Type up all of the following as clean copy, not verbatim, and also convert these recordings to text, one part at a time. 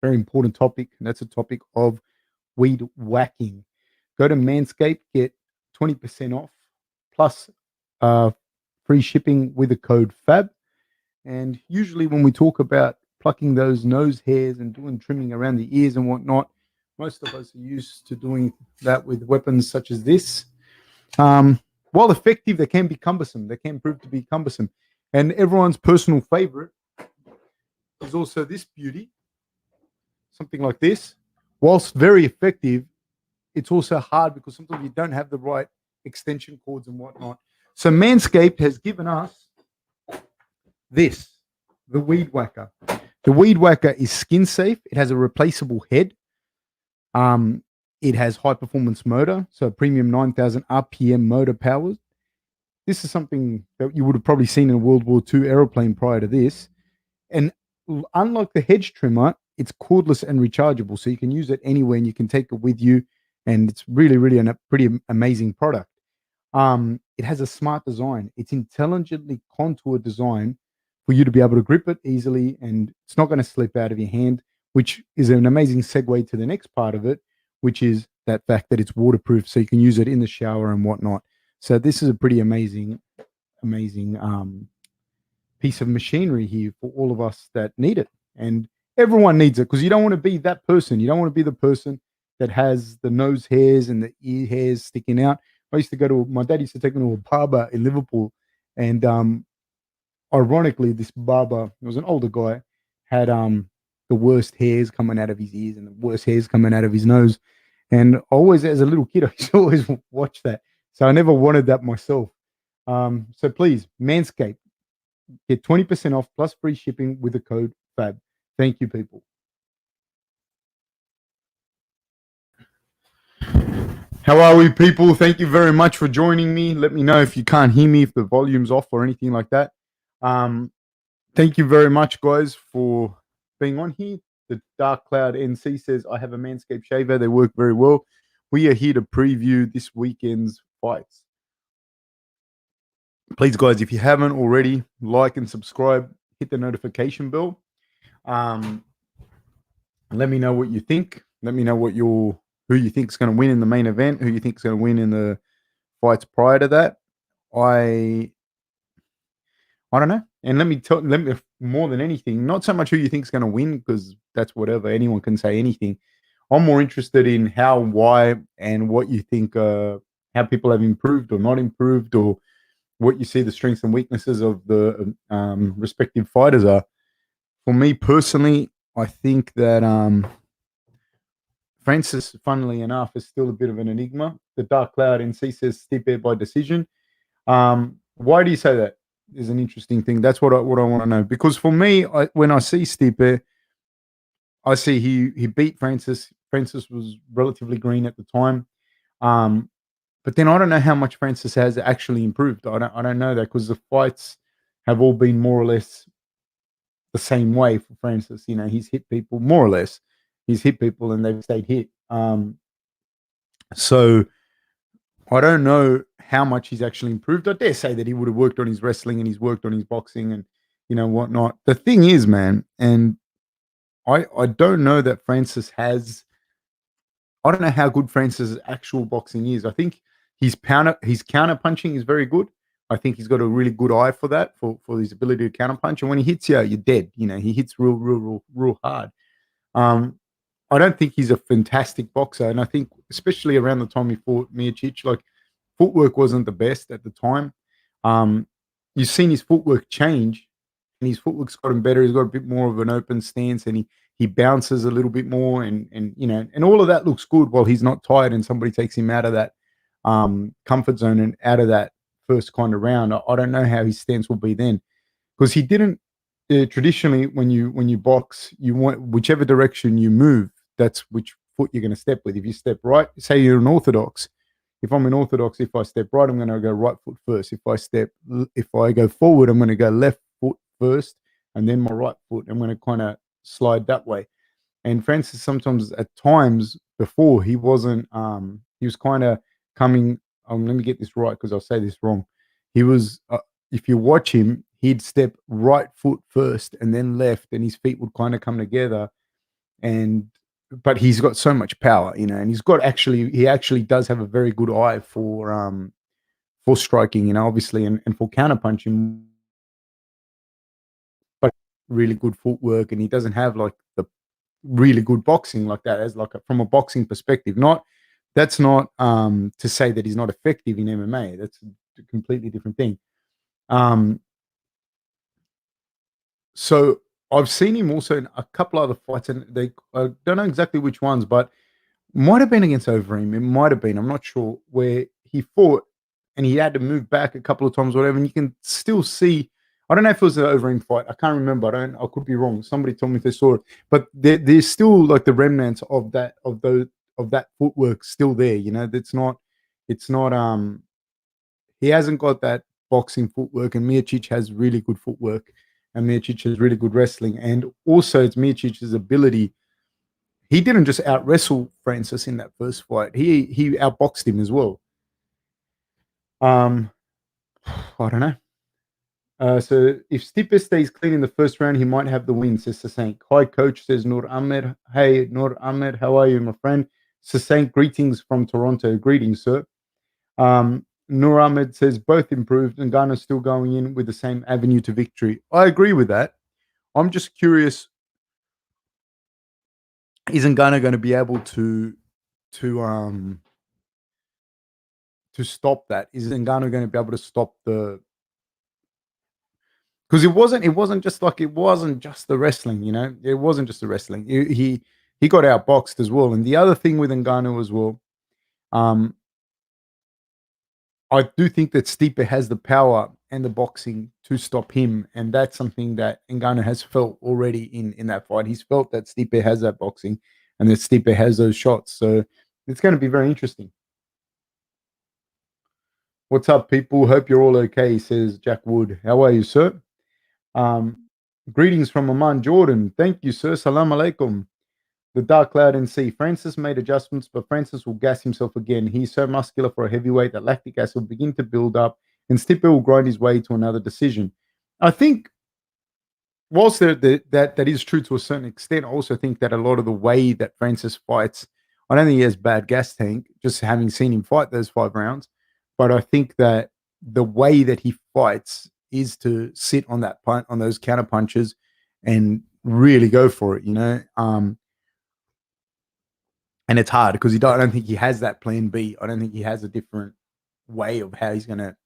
very important topic, and that's a topic of weed whacking. Go to Manscaped, get 20% off plus uh, free shipping with the code FAB. And usually, when we talk about plucking those nose hairs and doing trimming around the ears and whatnot, most of us are used to doing that with weapons such as this. While effective, they can be cumbersome. They can prove to be cumbersome. And everyone's personal favorite is also this beauty, something like this. Whilst very effective, it's also hard because sometimes you don't have the right extension cords and whatnot. So Manscaped has given us this, the Weed Whacker. The Weed Whacker is skin safe. It has a replaceable head. It has high performance motor, so premium 9,000 RPM motor powers. This is something that you would have probably seen in a World War II aeroplane prior to this. And unlike the hedge trimmer, it's cordless and rechargeable, so you can use it anywhere and you can take it with you. And it's really, really a pretty amazing product. It has a smart design. It's intelligently contoured design for you to be able to grip it easily, and it's not going to slip out of your hand, which is an amazing segue to the next part of it, which is that fact that it's waterproof, so you can use it in the shower and whatnot. So this is a pretty amazing piece of machinery here for all of us that need it. And everyone needs it, because you don't want to be that person. You don't want to be the person that has the nose hairs and the ear hairs sticking out. My dad used to take me to a barber in Liverpool, and ironically, this barber, it was an older guy, had the worst hairs coming out of his ears and the worst hairs coming out of his nose. And always, as a little kid, I used to always watch that. So I never wanted that myself. So please, Manscaped, get 20% off plus free shipping with the code FAB. Thank you, people. How are we, people? Thank you very much for joining me. Let me know if you can't hear me, if the volume's off or anything like that. Thank you very much, guys, for being on here. The Dark Cloud NC says, I have a Manscaped shaver. They work very well. We are here to preview this weekend's fights. Please, guys, if you haven't already, like and subscribe, hit the notification bell. Let me know what you think. Let me know who you think is going to win in the main event, who you think is going to win in the fights prior to that. I don't know. And let me more than anything, not so much who you think is going to win, because that's whatever. Anyone can say anything. I'm more interested in how, why, and what you think, how people have improved or not improved, or what you see the strengths and weaknesses of the respective fighters are. For me personally, I think that Francis, funnily enough, is still a bit of an enigma. The Dark Cloud NC says Stipe by decision. Why do you say that? Is an interesting thing. That's what I want to know. Because for me, when I see Stipe, I see he beat Francis. Francis was relatively green at the time. But then I don't know how much Francis has actually improved. I don't know that, because the fights have all been more or less the same way for Francis. You know, he's hit people more or less. He's hit people and they've stayed hit. So I don't know how much he's actually improved. I dare say that he would have worked on his wrestling and he's worked on his boxing and, you know, whatnot. The thing is, man, and I don't know that Francis has. I don't know how good Francis' actual boxing is. I think his counter punching is very good. I think he's got a really good eye for that, for his ability to counter punch. And when he hits you, you're dead. You know, he hits real hard. I don't think he's a fantastic boxer. And I think, especially around the time he fought Miocic, like, footwork wasn't the best at the time. You've seen his footwork change, and his footwork's gotten better. He's got a bit more of an open stance, and he bounces a little bit more, and you know, and all of that looks good while he's not tired and somebody takes him out of that comfort zone and out of that first kind of round. I don't know how his stance will be then, because he didn't traditionally, when you box, you want whichever direction you move, that's which foot you're going to step with. If you step right, say you're an orthodox. If I'm an orthodox, if I step right, I'm going to go right foot first. If I go forward, I'm going to go left foot first, and then my right foot. I'm going to kind of slide that way. And Francis, sometimes at times before, he wasn't. He was kind of coming. Let me get this right, because I'll say this wrong. He was. If you watch him, he'd step right foot first and then left, and his feet would kind of come together. and but he's got so much power, and he actually does have a very good eye for striking, obviously, and for counterpunching, but really good footwork, and he doesn't have like the really good boxing like that as like from a boxing perspective. Not That's not to say that he's not effective in MMA. That's a completely different thing. Um, so I've seen him also in a couple other fights, and I don't know exactly which ones, but might have been against Overeem. It might have been. I'm not sure, where he fought and he had to move back a couple of times, or whatever. And you can still see. I don't know if it was an Overeem fight. I can't remember. I could be wrong. Somebody told me if they saw it, but there's still like the remnants of that footwork still there. That's not. It's not. He hasn't got that boxing footwork, and Miocic has really good footwork, and Miocic has really good wrestling, and also it's Miocic's ability. He didn't just out wrestle Francis in that first fight. He outboxed him as well. Um, I don't know. So if Stipe stays clean in the first round, he might have the win, says Sasank. Hi, coach, says Nur Ahmed. Hey, Nur Ahmed, how are you, my friend? Sasank, greetings from Toronto. Greetings, sir. Nur Ahmed says both improved and Ghana's still going in with the same avenue to victory. I agree with that. I'm just curious, isn't Ghana going to be able to um to stop that? Is Ngannou going to be able to stop the? Because it wasn't just the wrestling, it wasn't just the wrestling. He got outboxed as well. And the other thing with Ngannou as well, um, I do think that Stipe has the power and the boxing to stop him, and that's something that Ngannou has felt already in that fight. He's felt that Stipe has that boxing, and that Stipe has those shots. So it's going to be very interesting. What's up, people? Hope you're all okay, says Jack Wood. How are you, sir? Um, Greetings from Amman, Jordan. Thank you, sir. Salam alaikum. The Dark Cloud and Sea. Francis made adjustments, but Francis will gas himself again. He's so muscular for a heavyweight that lactic acid will begin to build up, and Stipe will grind his way to another decision. I think, whilst that is true to a certain extent, I also think that a lot of the way that Francis fights, I don't think he has bad gas tank, just having seen him fight those 5 rounds. But I think that the way that he fights is to sit on that punch, on those counter punches, and really go for it. And it's hard because I don't think he has that plan B. I don't think he has a different way of how he's gonna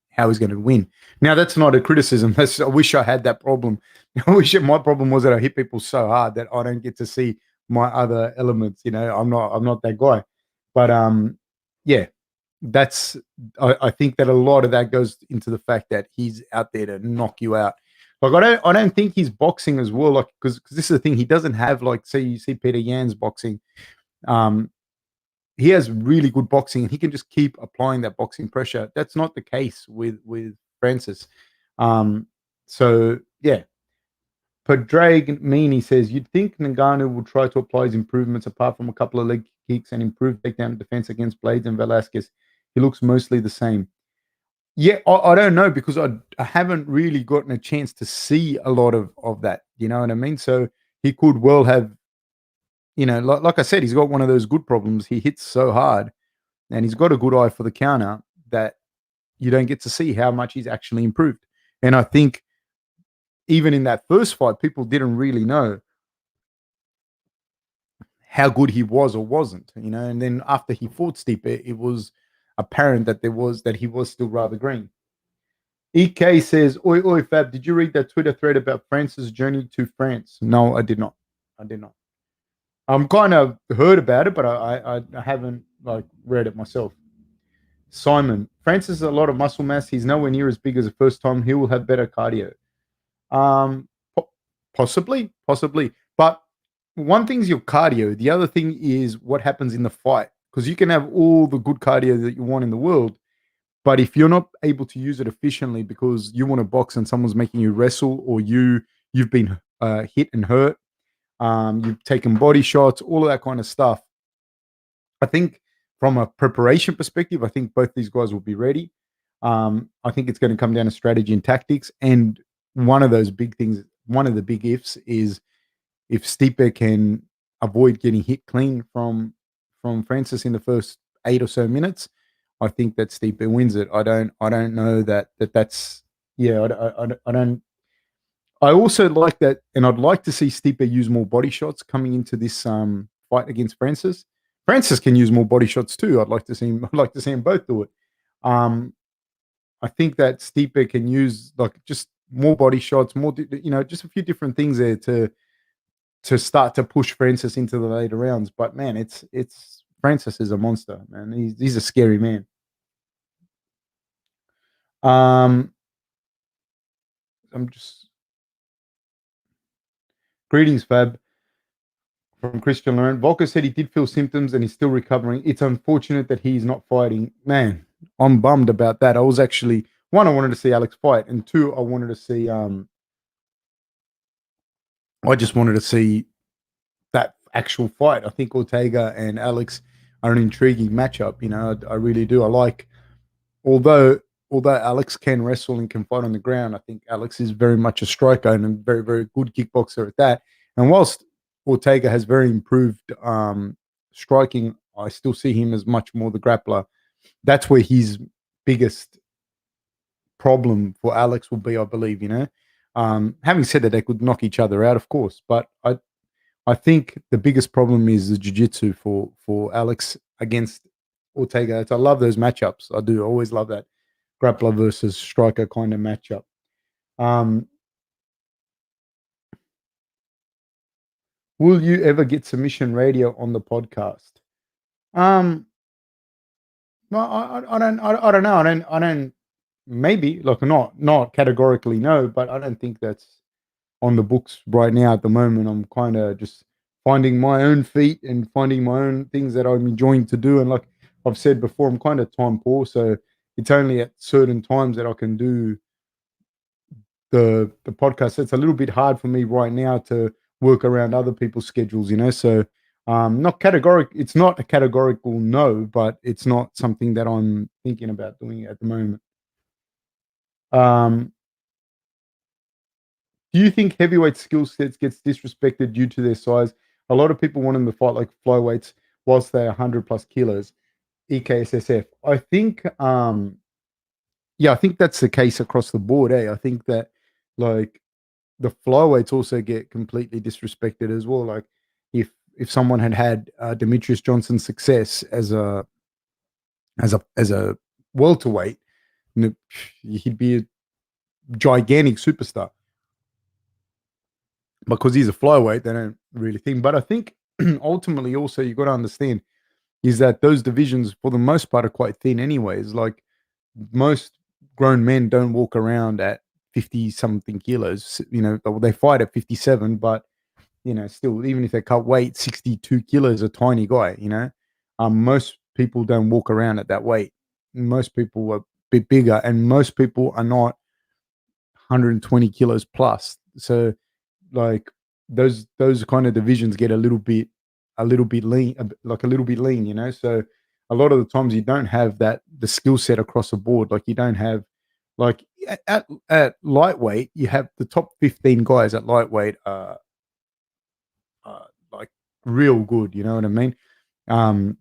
win. Now that's not a criticism. I wish I had that problem. I wish my problem was that I hit people so hard that I don't get to see my other elements. I'm not that guy. But yeah, that's I think that a lot of that goes into the fact that he's out there to knock you out. Like I don't think he's boxing as well. Like because this is the thing, he doesn't have, like, say you see Peter Yan's boxing. Um, he has really good boxing and he can just keep applying that boxing pressure. That's not the case with Francis. So yeah. Padraig Meany says, you'd think Ngannou will try to apply his improvements apart from a couple of leg kicks and improve takedown defense against Blades and Velasquez. He looks mostly the same. Yeah, I don't know because I haven't really gotten a chance to see a lot of that. You know what I mean? So he could well have, like I said, he's got one of those good problems. He hits so hard and he's got a good eye for the counter that you don't get to see how much he's actually improved. And I think even in that first fight, people didn't really know how good he was or wasn't, and then after he fought Stipe, it was apparent that he was still rather green. EK says, oi, oi, Fab, did you read that Twitter thread about France's journey to France? No, I did not. I did not. I'm kind of heard about it, but I haven't like read it myself. Simon, Francis has a lot of muscle mass. He's nowhere near as big as the first time. He will have better cardio. Um, possibly. But one thing's your cardio. The other thing is what happens in the fight. Because you can have all the good cardio that you want in the world, but if you're not able to use it efficiently because you want to box and someone's making you wrestle, or you've been hit and hurt, you've taken body shots, all of that kind of stuff. I think from a preparation perspective, I think both these guys will be ready. I think it's going to come down to strategy and tactics. And one of those big things, one of the big ifs is if Stipe can avoid getting hit clean from Francis in the first 8 or so minutes, I think that Stipe wins it. I don't know that's yeah. I don't. I also like that, and I'd like to see Stipe use more body shots coming into this fight against Francis. Francis can use more body shots too. I'd like to see him. I'd like to see him both do it. Um, I think that Stipe can use like just more body shots, more just a few different things there to start to push Francis into the later rounds. But man, it's Francis is a monster, man. He's a scary man. Um, I'm just greetings, Fab, from Christian Laurent. Volker said he did feel symptoms and he's still recovering. It's unfortunate that he's not fighting. Man, I'm bummed about that. I was actually one, I wanted to see Alex fight, and two, I wanted to see I just wanted to see that actual fight. I think Ortega and Alex are an intriguing matchup. I really do. I like, although although Alex can wrestle and can fight on the ground, I think Alex is very much a striker and a very, very good kickboxer at that. And whilst Ortega has very improved striking, I still see him as much more the grappler. That's where his biggest problem for Alex will be, I believe. Having said that, they could knock each other out, of course, but I think the biggest problem is the jiu-jitsu for Alex against Ortega. I love those matchups. I do always love that grappler versus striker kind of matchup. Um, will you ever get submission radio on the podcast? Um, well, I don't know. I don't. Maybe like not categorically no, but I don't think that's on the books right now. At the moment, I'm kind of just finding my own feet and finding my own things that I'm enjoying to do. And like I've said before, I'm kind of time poor, so it's only at certain times that I can do the podcast. It's a little bit hard for me right now to work around other people's schedules. So not categoric. It's not a categorical no, but it's not something that I'm thinking about doing at the moment. Um, do you think heavyweight skill sets gets disrespected due to their size? A lot of people want them to fight like flyweights whilst they're 100 plus kilos. EKSSF. I think yeah, I think that's the case across the board. I think that like the flyweights also get completely disrespected as well. Like if someone had Demetrius Johnson's success as a welterweight, he'd be a gigantic superstar. Because he's a flyweight, they don't really think. But I think ultimately, also you got to understand is that those divisions, for the most part, are quite thin, anyways. Like most grown men don't walk around at 50 something kilos. They fight at 57, but still, even if they cut weight, 62 kilos, a tiny guy. Most people don't walk around at that weight. Most people are a bit bigger, and most people are not 120 kilos plus. So like those kind of divisions get a little bit lean, like a little bit lean. So a lot of the times you don't have the skill set across the board. Like you don't have like at lightweight, you have the top 15 guys at lightweight like real good. You know what I mean? Um,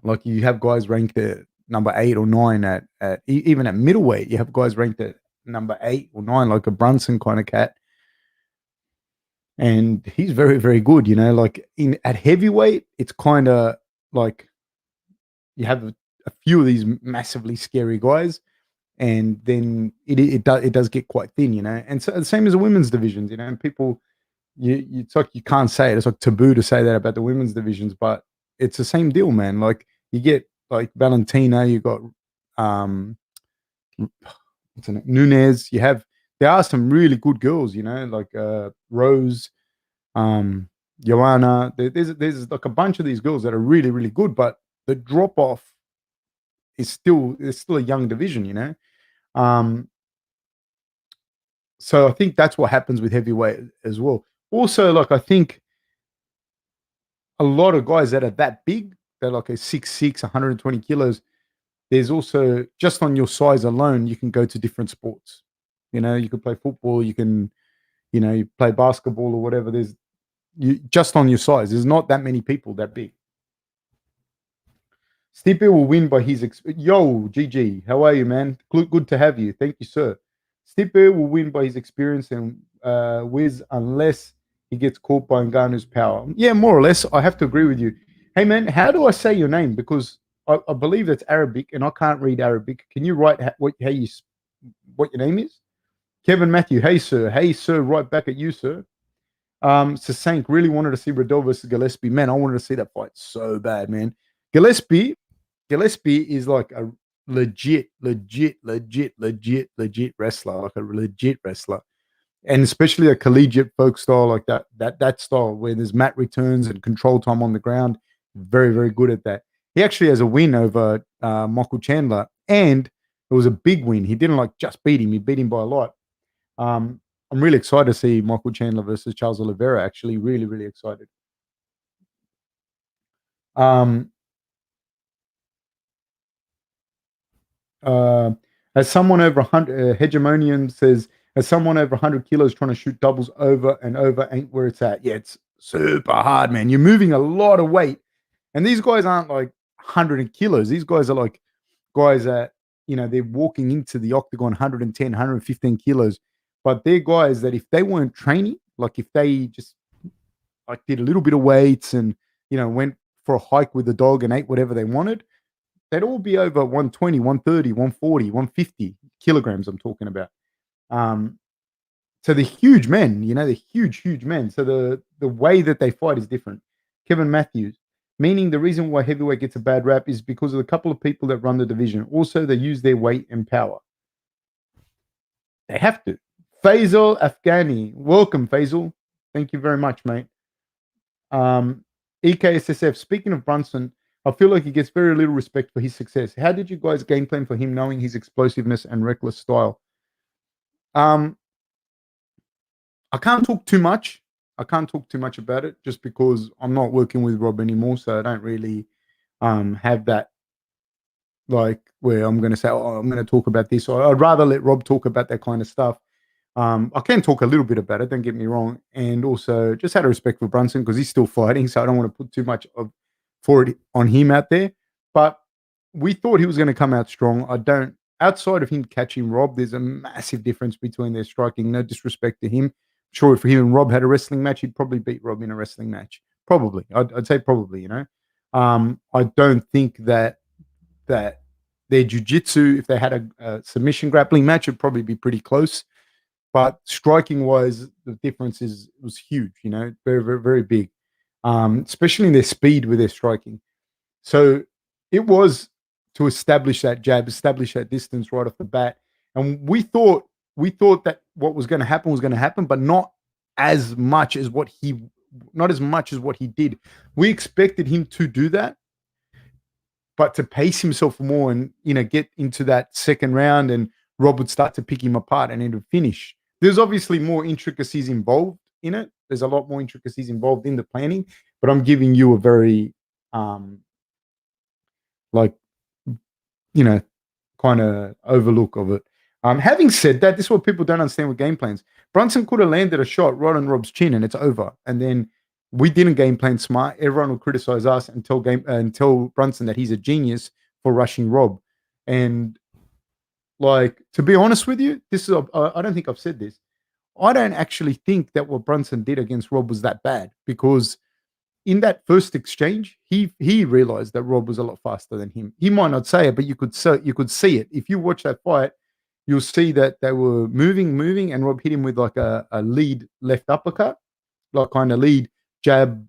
like you have guys ranked at number 8 or 9 even at middleweight. You have guys ranked at number 8 or 9, like a Brunson kind of cat, and he's very, very good. Like at heavyweight, it's kind of like you have a few of these massively scary guys, and then it does get quite thin. And so the same as the women's divisions. And people, it's like you can't say it. It's like taboo to say that about the women's divisions, but it's the same deal, man. Like you get like Valentina, you got what's her name? Nunez. There are some really good girls, like Rose, Joanna. There's like a bunch of these girls that are really, really good, but the drop off it's still a young division. Um, so I think that's what happens with heavyweight as well. Also, like I think a lot of guys that are that big, they're like a 6'6", 120 kilos. There's also just on your size alone, you can go to different sports. You could play football, you can, you play basketball or whatever. just on your size. There's not that many people that big. Stipe will win by his yo GG. How are you, man? Good to have you. Thank you, sir. Stipe will win by his experience and whiz unless he gets caught by Ngannou's power. Yeah, more or less. I have to agree with you. Hey, man, how do I say your name? Because I believe that's Arabic, and I can't read Arabic. Can you write what your name is? Kevin Matthew. Hey, sir. Hey, sir. Right back at you, sir. Sasank really wanted to see Riddell versus Gillespie. Man, I wanted to see that fight so bad, man. Gillespie is like a legit wrestler, like a legit wrestler, and especially a collegiate folk style like that style where there's mat returns and control time on the ground. Very, very good at that. He actually has a win over Michael Chandler, and it was a big win. He didn't like just beat him; he beat him by a lot. I'm really excited to see Michael Chandler versus Charles Oliveira. Actually, really, really excited. Um, Uh, as someone over 100, Hegemonian says, as someone over 100 kilos trying to shoot doubles over and over ain't where it's at. Yeah, it's super hard, man. You're moving a lot of weight. And these guys aren't like 100 kilos. These guys are like guys that, they're walking into the octagon 110, 115 kilos. But they're guys that if they weren't training, like if they just like did a little bit of weights and, went for a hike with the dog and ate whatever they wanted, they'd all be over 120, 130, 140, 150 kilograms. I'm talking about. Um, so they're huge men, they're huge, huge men. So the way that they fight is different. Kevin Matthews, meaning the reason why heavyweight gets a bad rap is because of the couple of people that run the division. Also, they use their weight and power. They have to. Faisal Afghani, welcome, Faisal. Thank you very much, mate. EKSSF, speaking of Brunson, I feel like he gets very little respect for his success. How did you guys game plan for him knowing his explosiveness and reckless style? I can't talk too much. I can't talk too much about it just because I'm not working with Rob anymore, so I don't really have that like where I'm going to say, oh, I'm going to talk about this. Or I'd rather let Rob talk about that kind of stuff. I can talk a little bit about it, don't get me wrong. And also just had a respect for Brunson because he's still fighting, so I don't want to put too much for it on him out there. But we thought he was going to come out strong. Outside of him catching Rob, there's a massive difference between their striking. No disrespect to him. Sure, if him and Rob had a wrestling match, he'd probably beat Rob in a wrestling match. Probably. I'd say probably, I don't think that their jiu-jitsu, if they had a submission grappling match, it'd probably be pretty close. But striking wise, the difference was huge, very, very, very big, especially in their speed with their striking. So it was to establish that jab, establish that distance right off the bat. And we thought that what was going to happen, but not as much as what he did. We expected him to do that, but to pace himself more and get into that second round, and Rob would start to pick him apart and it would finish. There's obviously more intricacies involved in it. There's a lot more intricacies involved in the planning, but I'm giving you a very kind of overlook of it. Having said that, this is what people don't understand with game plans. Brunson could have landed a shot right on Rob's chin and it's over. And then we didn't game plan smart. Everyone will criticize us and tell Brunson that he's a genius for rushing Rob. And to be honest with you, I don't think I've said this. I don't actually think that what Brunson did against Rob was that bad, because in that first exchange, he realized that Rob was a lot faster than him. He might not say it, but you could see it. If you watch that fight, you'll see that they were moving, and Rob hit him with like a lead left uppercut, like kind of lead jab,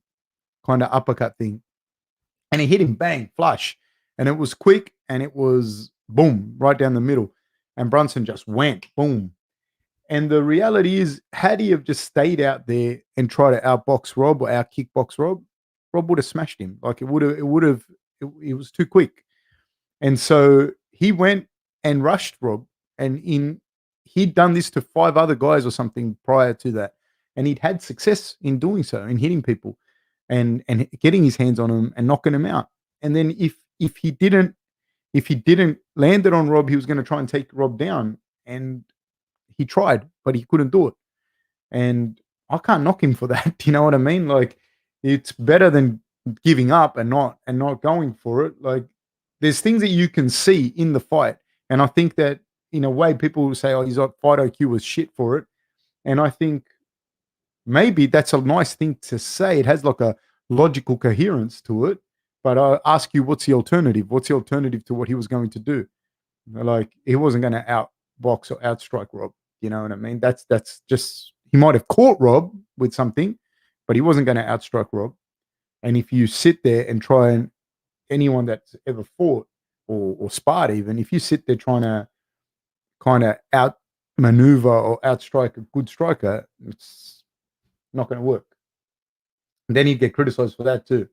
kind of uppercut thing. And he hit him bang, flush. And it was quick and it was boom, right down the middle. And Brunson just went boom. And the reality is, had he have just stayed out there and tried to outbox Rob or out kickbox Rob, Rob would have smashed him. Like it was too quick. And so he went and rushed Rob, and he'd done this to 5 other guys or something prior to that. And he'd had success in doing so, in hitting people and getting his hands on them and knocking them out. And then if he didn't land it on Rob, he was going to try and take Rob down. And he tried, but he couldn't do it. And I can't knock him for that. You know what I mean? Like, it's better than giving up and not going for it. Like, there's things that you can see in the fight, and I think that in a way people will say, "Oh, his fight IQ was shit for it," and I think maybe that's a nice thing to say. It has like a logical coherence to it. But I ask you, what's the alternative? What's the alternative to what he was going to do? Like, he wasn't going to outbox or outstrike Rob. You know what I mean? That's just, he might have caught Rob with something, but he wasn't going to outstrike Rob. And if you sit there and try, and anyone that's ever fought or sparred, even if you sit there trying to kind of outmaneuver or outstrike a good striker, it's not going to work. And then he'd get criticized for that too.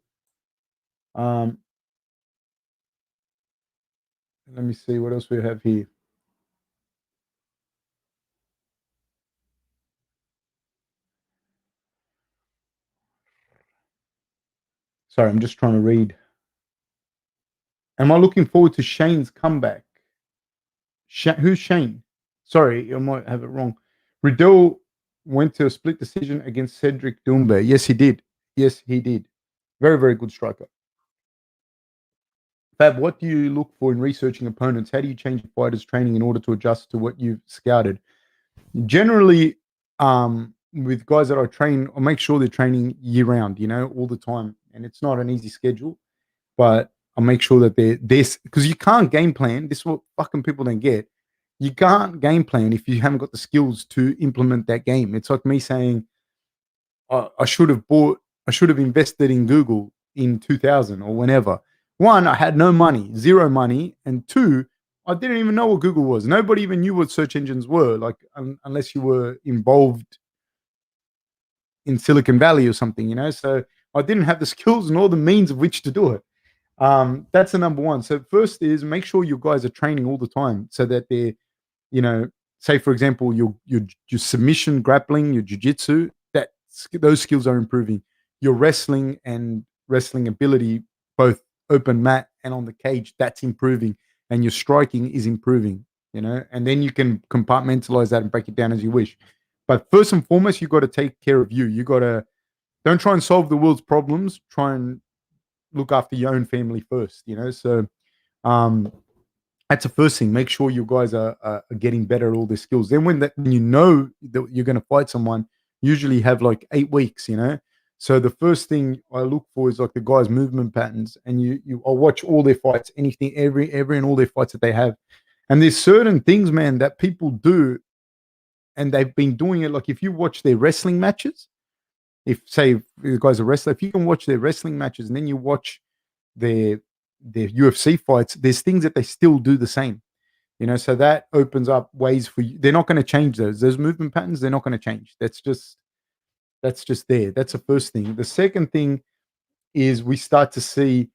Um, let me see what else we have here. Sorry, I'm just trying to read. Am I looking forward to Shane's comeback? Who's Shane? Sorry, I might have it wrong. Riddell went to a split decision against Cedric Doumbé. Yes, he did. Yes, he did. Very, very good striker. Fab, what do you look for in researching opponents? How do you change fighters' training in order to adjust to what you've scouted? Generally, with guys that I train, I make sure they're training year round, all the time. And it's not an easy schedule, but I make sure that they're this, because you can't game plan. This is what fucking people don't get. You can't game plan if you haven't got the skills to implement that game. It's like me saying, I should have invested in Google in 2000 or whenever. One, I had no money, zero money, and two, I didn't even know what Google was. Nobody even knew what search engines were, like unless you were involved in Silicon Valley or something, So I didn't have the skills nor the means of which to do it. That's the number one. So first is make sure you guys are training all the time so that they're, say for example, your submission, grappling, your jiu-jitsu, those skills are improving. Your wrestling and wrestling ability, both open mat and on the cage, that's improving. And your striking is improving, and then you can compartmentalize that and break it down as you wish. But first and foremost, you got to take care of you. You got to, don't try and solve the world's problems. Try and look after your own family first, So um, that's the first thing. Make sure you guys are getting better at all their skills. Then when you know that you're going to fight someone, usually have like 8 weeks, So the first thing I look for is like the guy's movement patterns, and I'll watch all their fights, anything, every and all their fights that they have. And there's certain things, man, that people do, and they've been doing it. Like if you watch their wrestling matches, if say the guy's a wrestler, if you can watch their wrestling matches and then you watch their UFC fights, there's things that they still do the same. So that opens up ways for you. They're not going to change those movement patterns. They're not going to change. That's just there. That's the first thing. The second thing is we start to see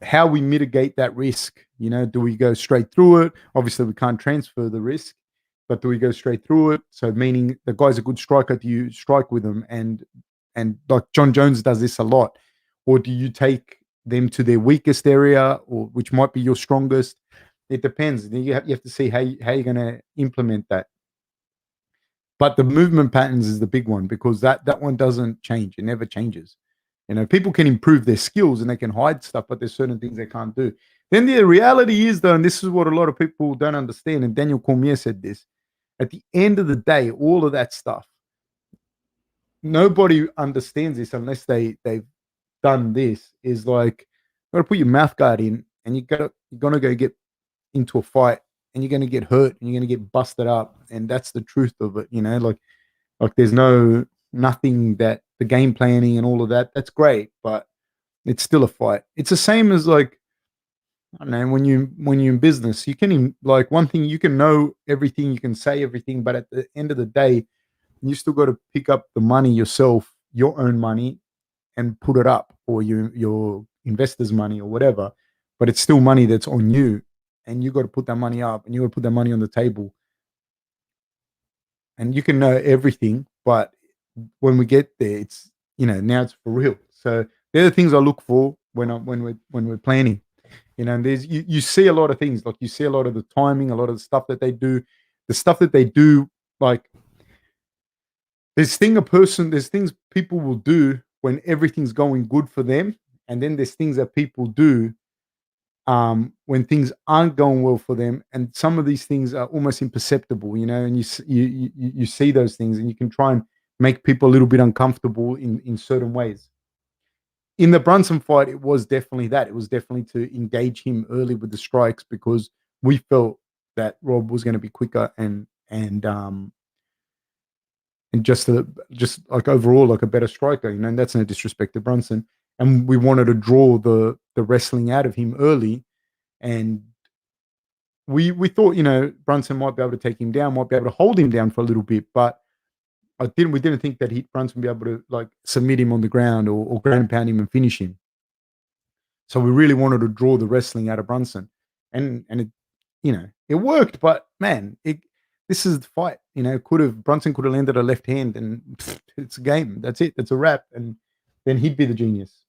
how we mitigate that risk. Do we go straight through it? Obviously, we can't transfer the risk, but do we go straight through it? So meaning the guy's a good striker, do you strike with him? And like John Jones does this a lot. Or do you take them to their weakest area, or which might be your strongest? It depends. You have to see how you're going to implement that. But the movement patterns is the big one, because that one doesn't change. It never changes. People can improve their skills and they can hide stuff, but there's certain things they can't do. Then the reality is, though, and this is what a lot of people don't understand, and Daniel Cormier said this, at the end of the day, all of that stuff, nobody understands this unless they've done this, is like, you got to put your mouth guard in, and you're gonna go get into a fight, and you're gonna get hurt, and you're gonna get busted up, and that's the truth of it. Like there's nothing that the game planning and all of that. That's great, but it's still a fight. It's the same as like, I don't know, when you're in business, you can, like, one thing, you can know everything, you can say everything, but at the end of the day, you still got to pick up the money yourself, your own money, and put it up, or your investors' money or whatever. But it's still money that's on you, and you got to put that money up, and you got to put that money on the table. And you can know everything, but when we get there, it's, now it's for real. So they're the things I look for when we're planning. And there's you see a lot of things, like you see a lot of the timing, a lot of the stuff that they do, like there's things people will do when everything's going good for them, and then there's things that people do when things aren't going well for them, and some of these things are almost imperceptible, and you see those things, and you can try and make people a little bit uncomfortable in certain ways. In the Brunson fight, it was definitely that. It was definitely to engage him early with the strikes because we felt that Rob was going to be quicker and just like overall like a better striker, and that's no disrespect to Brunson. And we wanted to draw the wrestling out of him early, and we thought Brunson might be able to take him down, might be able to hold him down for a little bit, but we didn't think that Brunson would be able to like submit him on the ground or ground pound him and finish him. So we really wanted to draw the wrestling out of Brunson, and it worked. But man, this is the fight. Brunson could have landed a left hand, and it's a game. That's it. It's a wrap, and then he'd be the genius.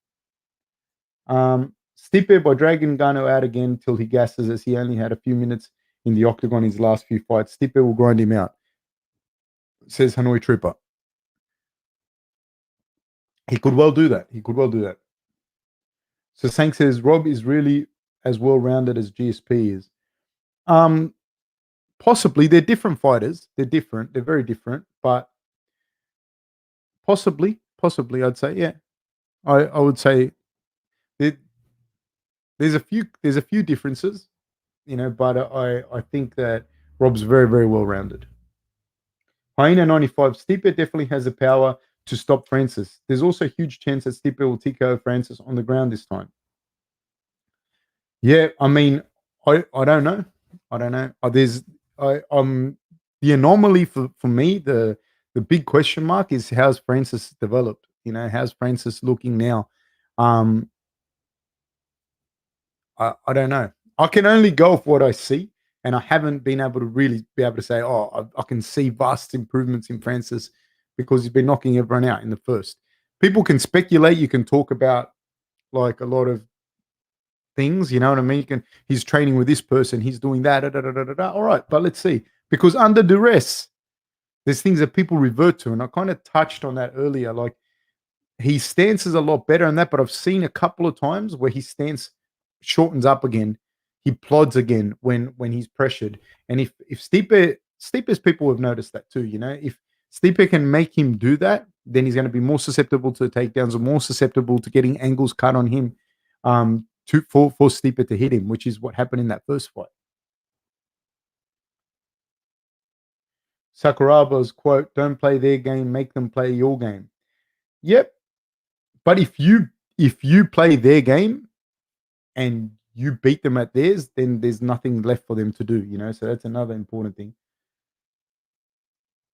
Stipe by dragging Ngannou out again till he gasses as he only had a few minutes in the octagon in his last few fights. Stipe will grind him out, says Hanoi Trooper. He could well do that. So Sank says Rob is really as well rounded as GSP is. Possibly they're different fighters. They're different. They're very different. But possibly, I'd say yeah. I would say there's a few differences, but I think that Rob's very very well rounded. Hyena 95. Stipe definitely has the power to stop Francis. There's also a huge chance that Stipe will TKO Francis on the ground this time. Yeah, I mean, I don't know. There's the anomaly for me, the big question mark is how's Francis developed? How's Francis looking now? I don't know. I can only go off what I see, and I haven't been able to really be able to say, oh, I can see vast improvements in Francis because he's been knocking everyone out in the first. People can speculate. You can talk about like a lot of things, you know what I mean? He's training with this person, he's doing that. All right, but let's see. Because under duress, there's things that people revert to, and I kind of touched on that earlier. Like his stance is a lot better in that, but I've seen a couple of times where his stance shortens up again. He plods again when he's pressured. And if Stipe's people have noticed that too, if Stipe can make him do that, then he's going to be more susceptible to takedowns or more susceptible to getting angles cut on him for Stipe to hit him, which is what happened in that first fight. Sakuraba's quote, "Don't play their game, make them play your game." Yep. But if you play their game and you beat them at theirs, then there's nothing left for them to do, So that's another important thing.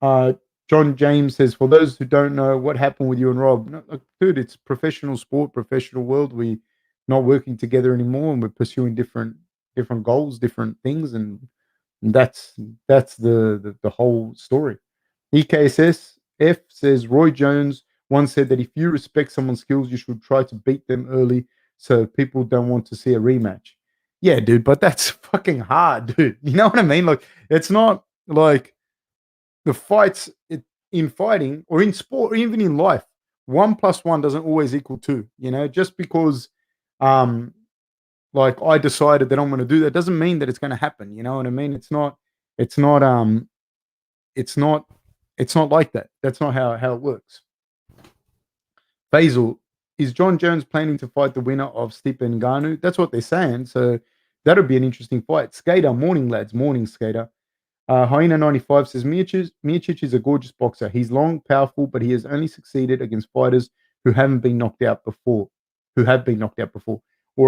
John James says, for those who don't know, what happened with you and Rob? No, dude, it's professional sport, professional world. We're not working together anymore, and we're pursuing different goals, different things, and that's the whole story. EKSSF says Roy Jones once said that if you respect someone's skills, you should try to beat them early so people don't want to see a rematch. Yeah, dude, but that's fucking hard, dude. You know what I mean? Like, it's not like the fights in fighting or in sport or even in life, 1 + 1 doesn't always equal 2. Just because like I decided that I'm going to do that doesn't mean that it's going to happen. You know what I mean? It's not like that. That's not how it works. Basil, is John Jones planning to fight the winner of Stipe and Ngannou? That's what they're saying. So that'll be an interesting fight. Skater, morning lads, morning Skater. Hyena 95 says Miocic is a gorgeous boxer. He's long, powerful, but he has only succeeded against fighters who have been knocked out before, or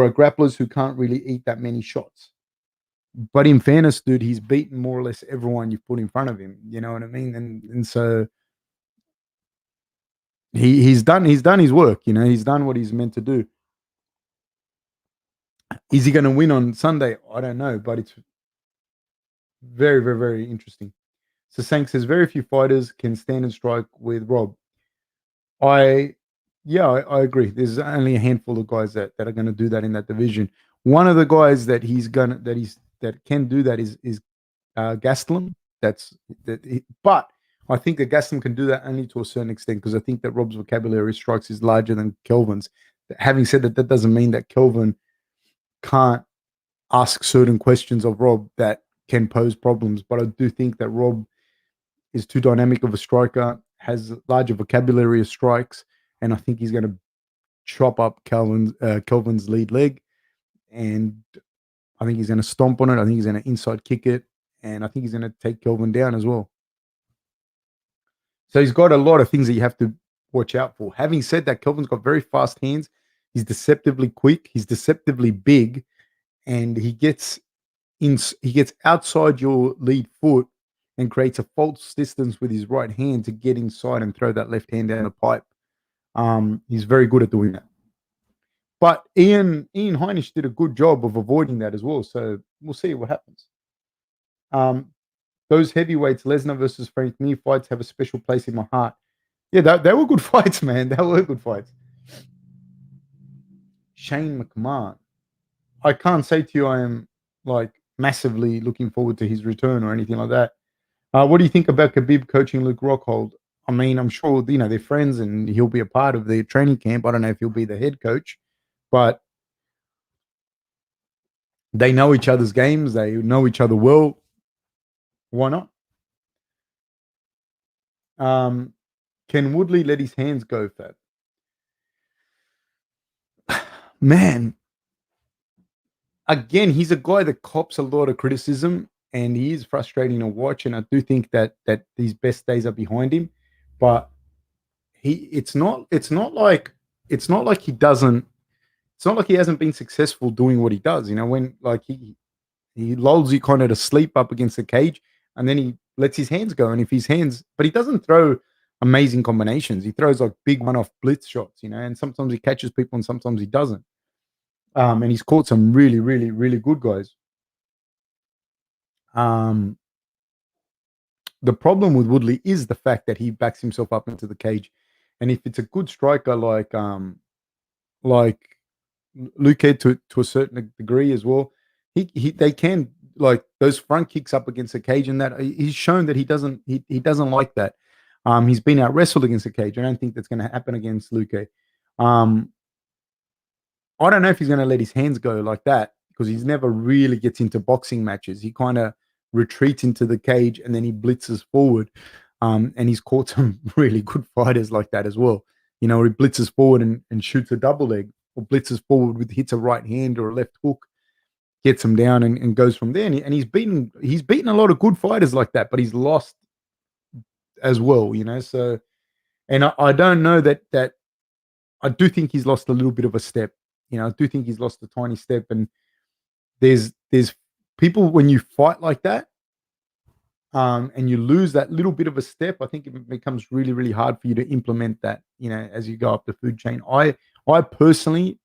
are grapplers who can't really eat that many shots. But in fairness, dude, he's beaten more or less everyone you've put in front of him. You know what I mean? And so he's done his work. He's done what he's meant to do. Is he going to win on Sunday? I don't know, but it's very, very, very interesting. So Sank says very few fighters can stand and strike with Rob. I agree. There's only a handful of guys that are going to do that in that division. One of the guys that can do that is Gastelum. But I think that Gastelum can do that only to a certain extent because I think that Rob's vocabulary of strikes is larger than Kelvin's. Having said that, that doesn't mean that Kelvin can't ask certain questions of Rob that can pose problems. But I do think that Rob is too dynamic of a striker, has larger vocabulary of strikes, and I think he's going to chop up Kelvin's lead leg, and I think he's going to stomp on it. I think he's going to inside kick it, and I think he's going to take Kelvin down as well. So he's got a lot of things that you have to watch out for. Having said that, Kelvin's got very fast hands. He's deceptively quick. He's deceptively big, and he gets outside your lead foot and creates a false distance with his right hand to get inside and throw that left hand down the pipe. He's very good at doing that. But Ian Heinisch did a good job of avoiding that as well. So we'll see what happens. Those heavyweights, Lesnar versus Frank Mir fights, have a special place in my heart. Yeah, they were good fights, man. They were good fights. Shane McMahon. I can't say to you I am like massively looking forward to his return or anything like that. What do you think about Khabib coaching Luke Rockhold? I mean, I'm sure, they're friends and he'll be a part of the training camp. I don't know if he'll be the head coach, but they know each other's games. They know each other well. Why not? Can Woodley let his hands go, Fab? Man, again, he's a guy that cops a lot of criticism, and he is frustrating to watch. And I do think that these best days are behind him, but it's not like he doesn't. It's not like he hasn't been successful doing what he does. When like he lulls you kind of to sleep up against the cage, and then he lets his hands go. And if his hands, but he doesn't throw amazing combinations. He throws like big one-off blitz shots, and sometimes he catches people and sometimes he doesn't. And he's caught some really, really, really good guys. The problem with Woodley is the fact that he backs himself up into the cage. And if it's a good striker like Luca to a certain degree as well, they can, like, those front kicks up against the cage, and that he's shown that he doesn't like that. He's been out wrestled against the cage. I don't think that's going to happen against Luca. I don't know if he's going to let his hands go like that because he's never really gets into boxing matches. He kind of retreats into the cage and then he blitzes forward. And he's caught some really good fighters like that as well. He blitzes forward and shoots a double leg, or blitzes forward with hits a right hand or a left hook, gets him down and goes from there. And he's beaten a lot of good fighters like that, but he's lost as well, So, and I don't know that I do think he's lost a little bit of a step. I do think he's lost a tiny step. And there's people, when you fight like that, and you lose that little bit of a step, I think it becomes really, really hard for you to implement that, as you go up the food chain. I personally,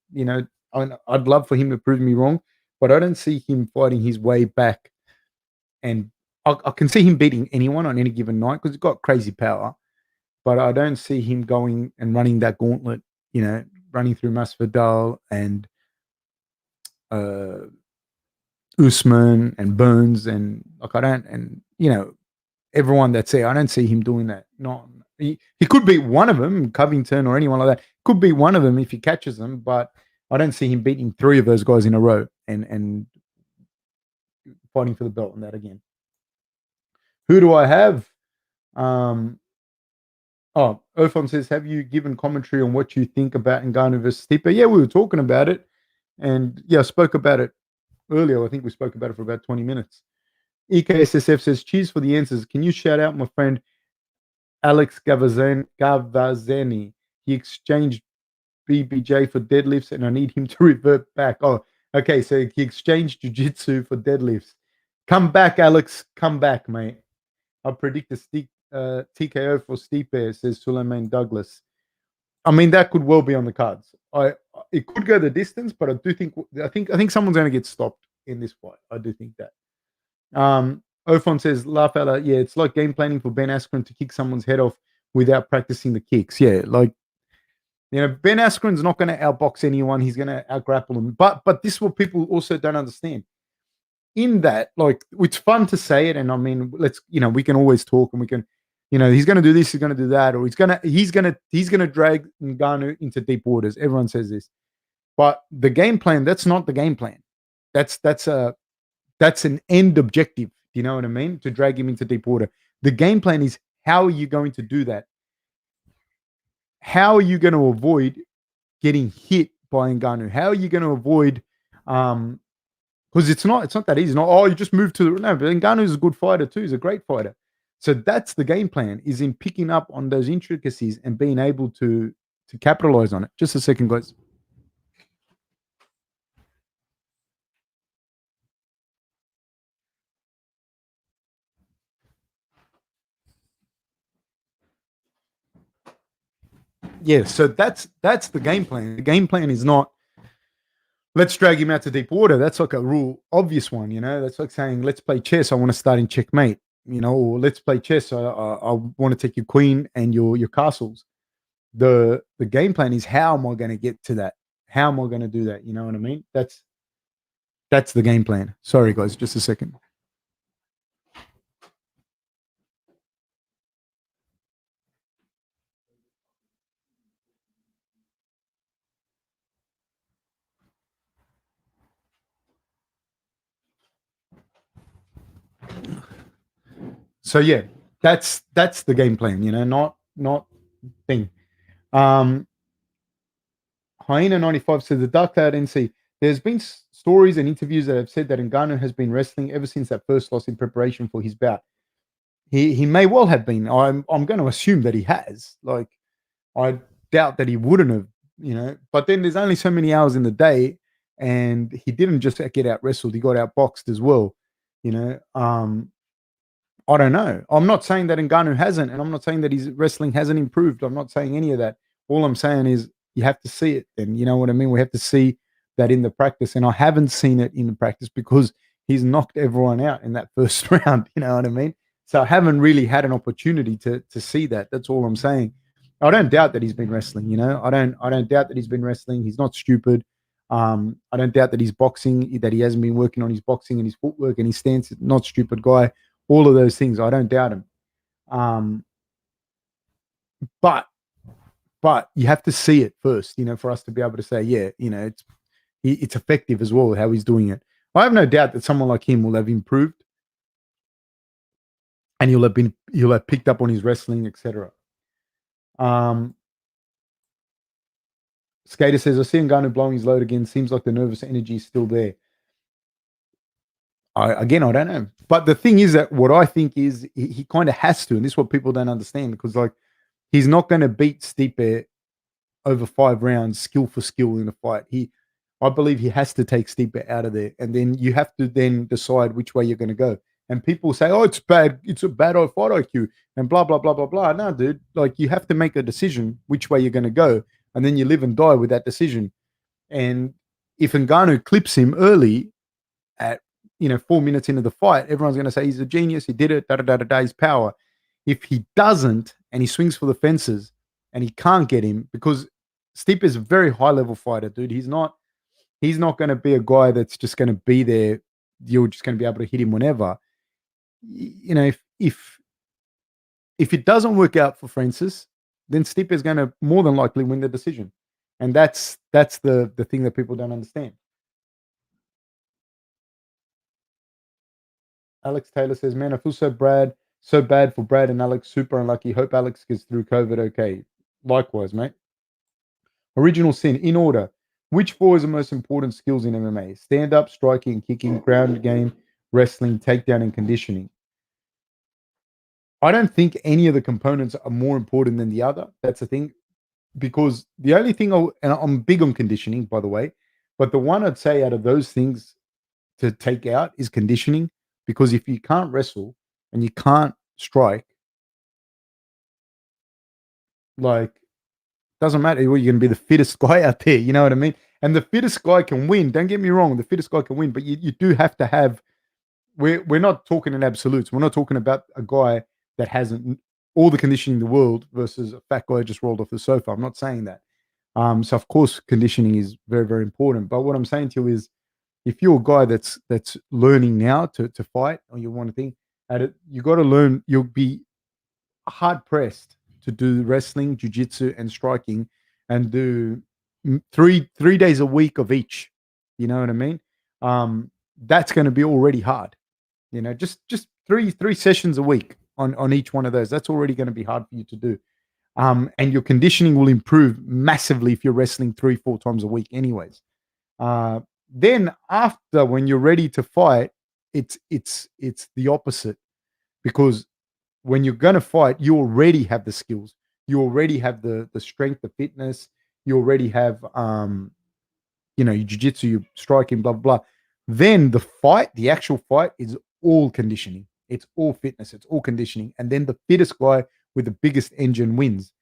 I'd love for him to prove me wrong, but I don't see him fighting his way back. And I can see him beating anyone on any given night because he's got crazy power, but I don't see him going and running that gauntlet, running through Masvidal and Usman and Burns and everyone that's there. I don't see him doing that. He could beat one of them, Covington or anyone like that. Could be one of them if he catches them, but I don't see him beating three of those guys in a row and fighting for the belt on that again. Who do I have? Irfan says, have you given commentary on what you think about Ngannou versus Stipe? Yeah, we were talking about it. And yeah, I spoke about it earlier. I think we spoke about it for about 20 minutes. EKSSF says, cheers for the answers. Can you shout out my friend Alex Gavazeni? He exchanged BBJ for deadlifts and I need him to revert back. Oh, okay. So he exchanged jiu-jitsu for deadlifts. Come back, Alex. Come back, mate. I predict a TKO for Stipe, says Suleiman Douglas. I mean, that could well be on the cards. It could go the distance, but I think someone's going to get stopped in this fight. I do think that. Ofon says, La fella, yeah, it's like game planning for Ben Askren to kick someone's head off without practicing the kicks. Yeah, like, Ben Askren's not going to outbox anyone. He's going to outgrapple them. But this is what people also don't understand. In that, like, it's fun to say it, and I mean, we can always talk and we can, he's going to do this, he's going to do that, or he's gonna drag Ngannou into deep waters. Everyone says this, but the game plan, that's not the game plan. That's an end objective. Do you know what I mean? To drag him into deep water. The game plan is, how are you going to do that? How are you going to avoid getting hit by Ngannou? How are you going to avoid? Because it's not that easy. Not, oh, you just move to the no. But Ngannou is a good fighter too. He's a great fighter. So that's the game plan, is in picking up on those intricacies and being able to capitalize on it. Just a second, guys. Yeah, so that's the game plan. The game plan is not, let's drag him out to deep water. That's like a real obvious one, That's like saying, let's play chess. I want to start in checkmate, or let's play chess. I want to take your queen and your castles. The game plan is, how am I going to get to that? How am I going to do that? You know what I mean? That's the game plan. Sorry, guys, just a second. So yeah, that's the game plan. Not thing. Hyena 95 says, the Dark Cloud NC. There's been stories and interviews that have said that Ngannou has been wrestling ever since that first loss in preparation for his bout. He may well have been. I'm going to assume that he has. Like, I doubt that he wouldn't have. But then there's only so many hours in the day, and he didn't just get out wrestled. He got out boxed as well. I don't know. I'm not saying that Ngannou hasn't, and I'm not saying that his wrestling hasn't improved. I'm not saying any of that. All I'm saying is, you have to see it, and you know what I mean? We have to see that in the practice, and I haven't seen it in the practice because he's knocked everyone out in that first round. You know what I mean? So I haven't really had an opportunity to see that. That's all I'm saying. I don't doubt that he's been wrestling. I don't doubt that he's been wrestling. He's not stupid. I don't doubt that he's boxing, that he hasn't been working on his boxing and his footwork and his stance. Not stupid guy. All of those things, I don't doubt him. But you have to see it first, for us to be able to say, yeah, it's effective as well, how he's doing it. I have no doubt that someone like him will have improved, and he'll have picked up on his wrestling, etc. Skater says, I see Ngannou blowing his load again. Seems like the nervous energy is still there. I don't know. But the thing is that what I think is he kind of has to, and this is what people don't understand, because like, he's not going to beat Stipe over 5 rounds, skill for skill in a fight. I believe he has to take Stipe out of there, and then you have to then decide which way you're going to go. And people say, "Oh, it's bad. It's a bad fight IQ," and blah blah blah blah blah. No, dude. Like, you have to make a decision which way you're going to go, and then you live and die with that decision. And if Ngannou clips him early at 4 minutes into the fight, everyone's going to say he's a genius. He did it. Da da da da da. His power. If he doesn't, and he swings for the fences, and he can't get him, because Stipe is a very high level fighter, dude. He's not going to be a guy that's just going to be there. You're just going to be able to hit him whenever. If it doesn't work out for Francis, then Stipe is going to more than likely win the decision, and that's the thing that people don't understand. Alex Taylor says, "Man, I feel so bad for Brad and Alex. Super unlucky. Hope Alex gets through COVID okay." Likewise, mate. Original Sin, in order. Which 4 is the most important skills in MMA? Stand up, striking, kicking, ground game, wrestling, takedown, and conditioning. I don't think any of the components are more important than the other. That's the thing. Because the only thing, and I'm big on conditioning, by the way, but the one I'd say out of those things to take out is conditioning. Because if you can't wrestle and you can't strike, like, doesn't matter. You're going to be the fittest guy out there. You know what I mean? And the fittest guy can win. Don't get me wrong. The fittest guy can win, but you do have to have. We're not talking in absolutes. We're not talking about a guy that hasn't all the conditioning in the world versus a fat guy who just rolled off the sofa. I'm not saying that. So of course conditioning is very, very important. But what I'm saying to you is, if you're a guy that's learning now to fight, or you want to think at it, you got to learn. You'll be hard pressed to do wrestling, jiu-jitsu, and striking, and do three days a week of each. You know what I mean? That's going to be already hard. Just three sessions a week on each one of those. That's already going to be hard for you to do. And your conditioning will improve massively if you're wrestling 3-4 times a week, anyways. Then after, when you're ready to fight, it's the opposite, because when you're going to fight, you already have the skills, you already have the strength, the fitness, you already have your jiu-jitsu, your striking, blah blah blah. Then the actual fight, is all conditioning. It's all fitness, it's all conditioning, and then the fittest guy with the biggest engine wins.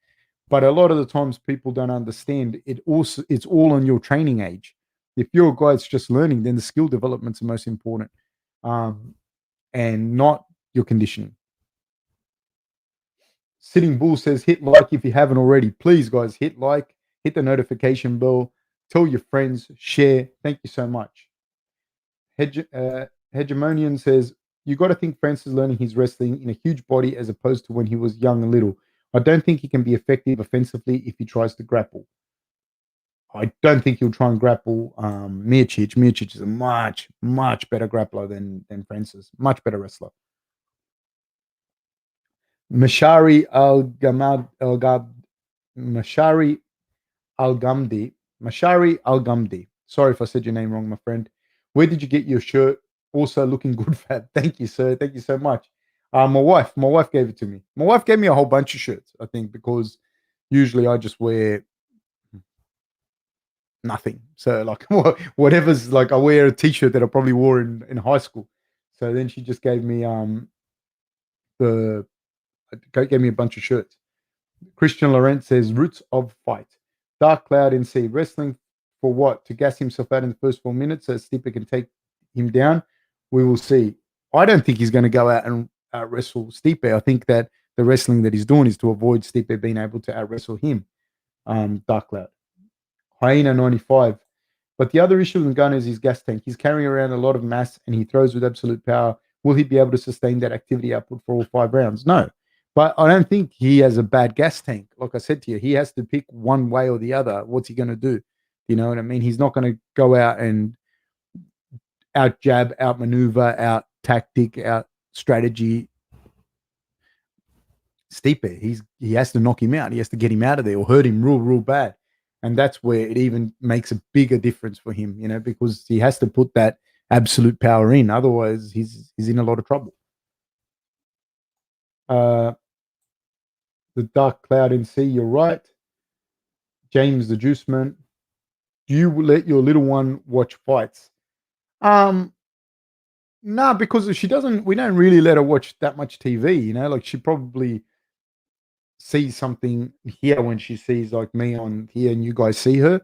But a lot of the times people don't understand it. Also, it's all on your training age. If you're a guy that's just learning, then the skill development's the most important, and not your conditioning. Sitting Bull says, hit like if you haven't already. Please, guys, hit like, hit the notification bell, tell your friends, share. Thank you so much. Hegemonian says, you got to think Francis is learning his wrestling in a huge body as opposed to when he was young and little. I don't think he can be effective offensively if he tries to grapple. I don't think he'll try and grapple Miocic. Miocic is a much, much better grappler than Francis. Much better wrestler. Mashari Al-Gamdi. Sorry if I said your name wrong, my friend. Where did you get your shirt? Also looking good, Fab. Thank you, sir. Thank you so much. My wife gave it to me. My wife gave me a whole bunch of shirts, I think, because usually I just wear nothing. So like whatever's, like, I wear a t-shirt that I probably wore in high school. So then she just gave me the gave me a bunch of shirts. Christian Laurent says, roots of fight. Dark Cloud in C. Wrestling for what? To gas himself out in the first 4 minutes so Stipe can take him down? We will see. I don't think he's going to go out and wrestle Stipe. I think that the wrestling that he's doing is to avoid Stipe being able to out wrestle him. Dark Cloud. Hyena 95. But the other issue with Ngannou is his gas tank. He's carrying around a lot of mass and he throws with absolute power. Will he be able to sustain that activity output for all 5 rounds? No. But I don't think he has a bad gas tank. Like I said to you, he has to pick one way or the other. What's he going to do? You know what I mean? He's not going to go out and out jab, out maneuver, out tactic, out strategy Stipe. He has to knock him out. He has to get him out of there or hurt him real bad. And that's where it even makes a bigger difference for him, because he has to put that absolute power in. Otherwise, he's in a lot of trouble. The Dark Cloud in C, you're right. James the Juiceman, do you let your little one watch fights? Nah, because we don't really let her watch that much TV, like she probably sees something here when she sees like me on here and you guys see her.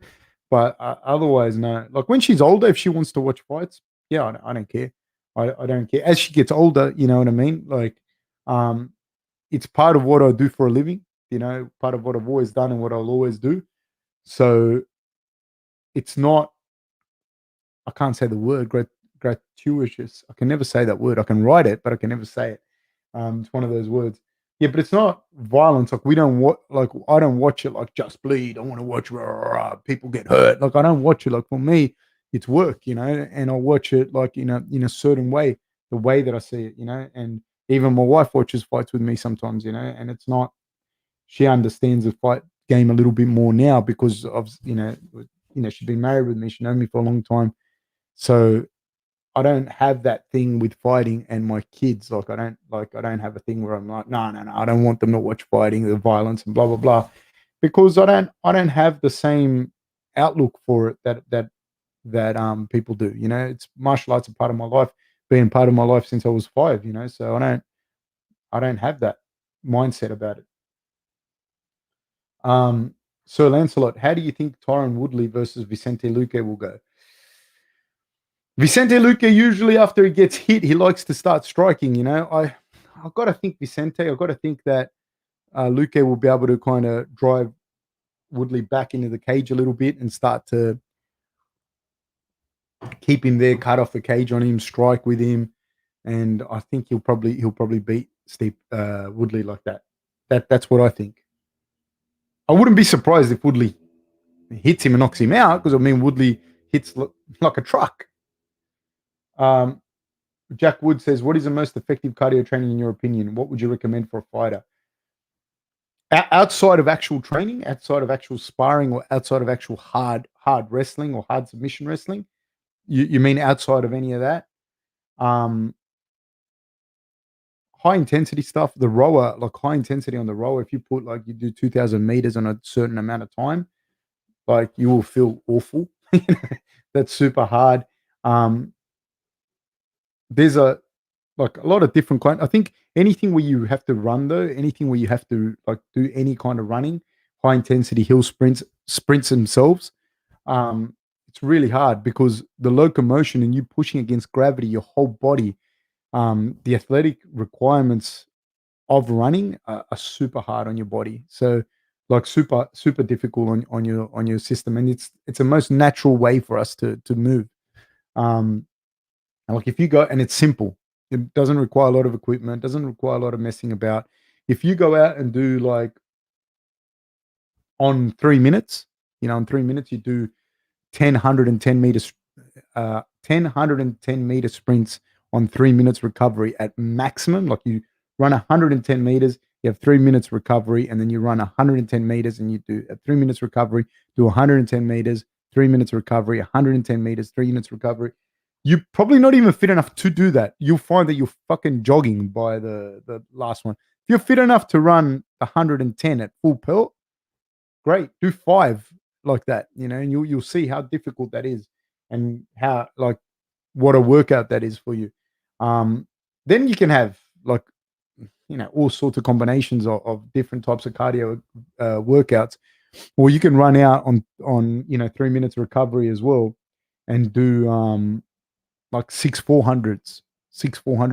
But otherwise, no. Like when she's older, if she wants to watch fights, yeah, I don't care. I don't care. As she gets older, you know what I mean? Like, it's part of what I do for a living, part of what I've always done and what I'll always do. So it's not, I can't say the word gratuitous. I can never say that word. I can write it, but I can never say it. It's one of those words. Yeah, but it's not violence. Like I don't watch it like Just Bleed. I want to watch people get hurt. Like I don't watch it. Like for me, it's work, and I watch it like in a certain way, the way that I see it, and even my wife watches fights with me sometimes, and it's not, she understands the fight game a little bit more now because of, she's been married with me. She known me for a long time. So I don't have that thing with fighting and my kids. Like I don't have a thing where I'm like, no, I don't want them to watch fighting, the violence and blah blah blah, because I don't have the same outlook for it that people do. It's martial arts a part of my life, been part of my life since I was 5. So I don't have that mindset about it. Sir Lancelot, how do you think Tyron Woodley versus Vicente Luque will go? Vicente Luque, usually after he gets hit, he likes to start striking. I've got to think Vicente. I've got to think that Luque will be able to kind of drive Woodley back into the cage a little bit and start to keep him there, cut off the cage on him, strike with him, and I think he'll probably beat Woodley like that. That's what I think. I wouldn't be surprised if Woodley hits him and knocks him out, because I mean Woodley hits like a truck. Um, Jack Wood says, "What is the most effective cardio training in your opinion? What would you recommend for a fighter outside of actual training, outside of actual sparring, or outside of actual hard wrestling or hard submission wrestling? You mean outside of any of that? Um, High intensity stuff. The rower, like high intensity on the rower. If you put like you do 2,000 meters on a certain amount of time, like you will feel awful. That's super hard. Um, there's a lot of different kind. I think anything where you have to run though, anything where you have to like do any kind of running, high intensity hill sprints themselves, it's really hard because the locomotion and you pushing against gravity, your whole body, the athletic requirements of running are super hard on your body. So like super difficult on your system, and it's the most natural way for us to move. Um, and like if you go and it's simple, it doesn't require a lot of equipment, doesn't require a lot of messing about. If you go out and do like on 3 minutes, in 3 minutes you do 10 meters 10 sprints on 3 minutes recovery at maximum. Like you run 110 meters, you have 3 minutes recovery, and then you run 110 meters and you do at 3 minutes recovery, do 110 meters, 3 minutes recovery, 110 meters, 3 minutes recovery. You're probably not even fit enough to do that. You'll find that you're fucking jogging by the last one. If you're fit enough to run 110 at full pelt, great. Do five like that, and you'll see how difficult that is and how like what a workout that is for you. Um, then you can have like all sorts of combinations of different types of cardio workouts, or you can run out on 3 minutes recovery as well, and do like 400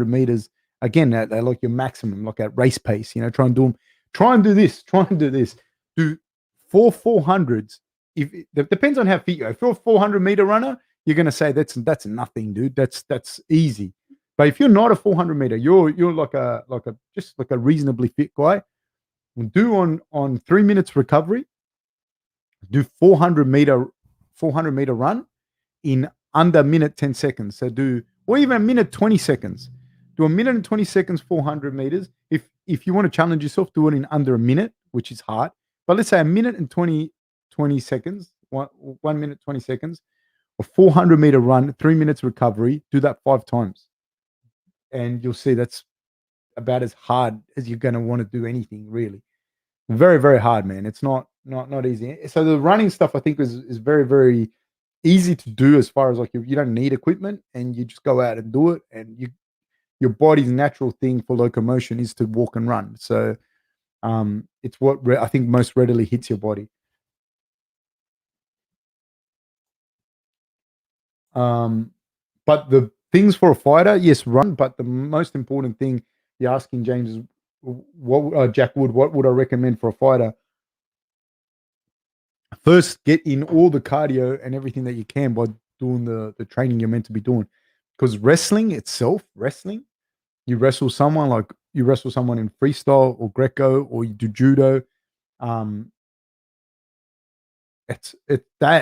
meters again at like your maximum, like at race pace. Try and do them. Try and do this. Try and do this. Do 400s. If it depends on how fit you are. If you're a 400-meter runner, you're gonna say that's nothing, dude. That's easy. But if you're not a 400-meter, you're like a just like a reasonably fit guy. Do on 3 minutes recovery. Do 400-meter run in under a minute 10 seconds. So or even a minute 20 seconds. Do a minute and 20 seconds, 400 meters. If you want to challenge yourself, do it in under a minute, which is hard. But let's say a minute and 20 seconds, 1 minute, 20 seconds, a 400-meter run, 3 minutes recovery. Do that 5 times. And you'll see that's about as hard as you're going to want to do anything, really. Very, very hard, man. It's not easy. So the running stuff, I think, is very, very easy to do as far as like you don't need equipment and you just go out and do it. And your body's natural thing for locomotion is to walk and run. So it's what I think most readily hits your body. But the things for a fighter, yes, run. But the most important thing you're asking, James, is Jack Wood, what would I recommend for a fighter? First, get in all the cardio and everything that you can by doing the training you're meant to be doing. Because wrestling itself, you wrestle someone in freestyle or Greco, or you do judo. That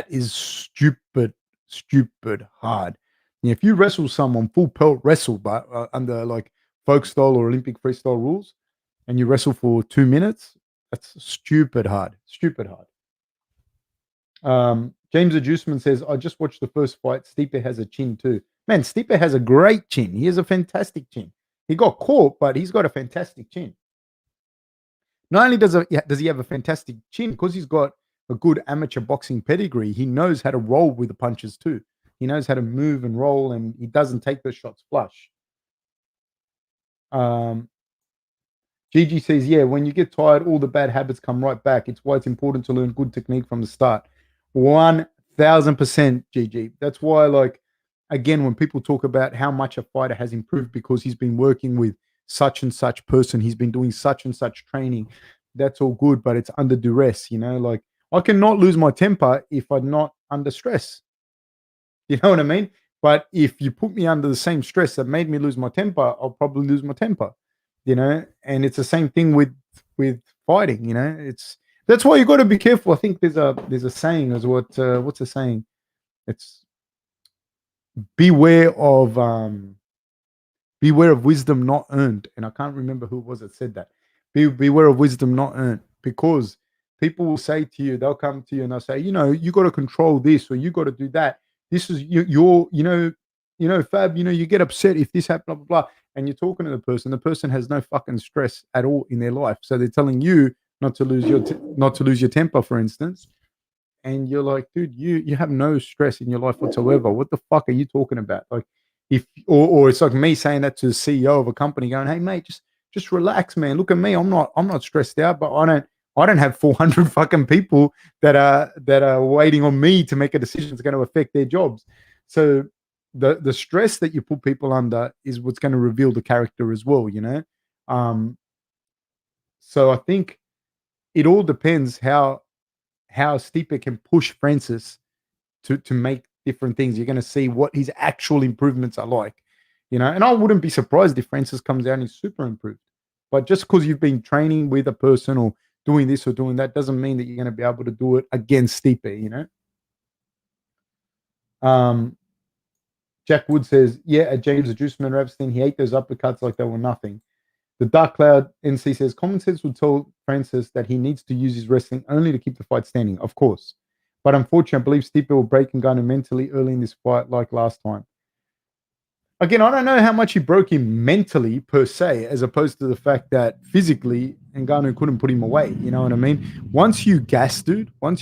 is stupid hard. If you wrestle someone full pelt wrestle, but under like folk style or Olympic freestyle rules, and you wrestle for 2 minutes, that's stupid hard. James Adjuseman says, I just watched the first fight. Stipe has a chin too. Man, Stipe has a great chin. He has a fantastic chin. He got caught, but he's got a fantastic chin. Not only does he have a fantastic chin, because he's got a good amateur boxing pedigree, he knows how to roll with the punches too. He knows how to move and roll, and he doesn't take the shots flush. Gigi says, yeah, when you get tired, all the bad habits come right back. It's why it's important to learn good technique from the start. 1000%, Gigi. That's why, like, again, when people talk about how much a fighter has improved because he's been working with such and such person, he's been doing such and such training, that's all good, but it's under duress, like I cannot lose my temper if I'm not under stress. You know what I mean? But if you put me under the same stress that made me lose my temper, I'll probably lose my temper, and it's the same thing with with fighting. You know, that's why you got to be careful. I think there's a saying as what's the saying? It's beware of beware of wisdom not earned. And I can't remember who it was that said that. Beware of wisdom not earned, because people will say to you, they'll come to you and they'll say, you got to control this, or you got to do that. This is your, Fab, you get upset if this happens, blah, blah, blah. And you're talking to the person has no fucking stress at all in their life. So they're telling you not to lose your temper, for instance. And you're like, dude, you have no stress in your life whatsoever. What the fuck are you talking about? Like, if or it's like me saying that to the CEO of a company, going, hey mate, just relax, man. Look at me. I'm not stressed out, but I don't have 400 fucking people that are waiting on me to make a decision that's going to affect their jobs. So the stress that you put people under is what's going to reveal the character as well, so I think it all depends how Stipe can push Francis to make different things. You're going to see what his actual improvements are like, And I wouldn't be surprised if Francis comes out and he's super improved. But just because you've been training with a person or doing this or doing that doesn't mean that you're going to be able to do it against Stipe. Jack Wood says, yeah, at James Juiceman Epstein, he ate those uppercuts like they were nothing. The Dark Cloud NC says, common sense would tell Francis that he needs to use his wrestling only to keep the fight standing, of course. But unfortunately, I believe Stipe will break Ngannou mentally early in this fight like last time. Again, I don't know how much he broke him mentally per se, as opposed to the fact that physically Ngannou couldn't put him away. You know what I mean? Once you gas, dude, and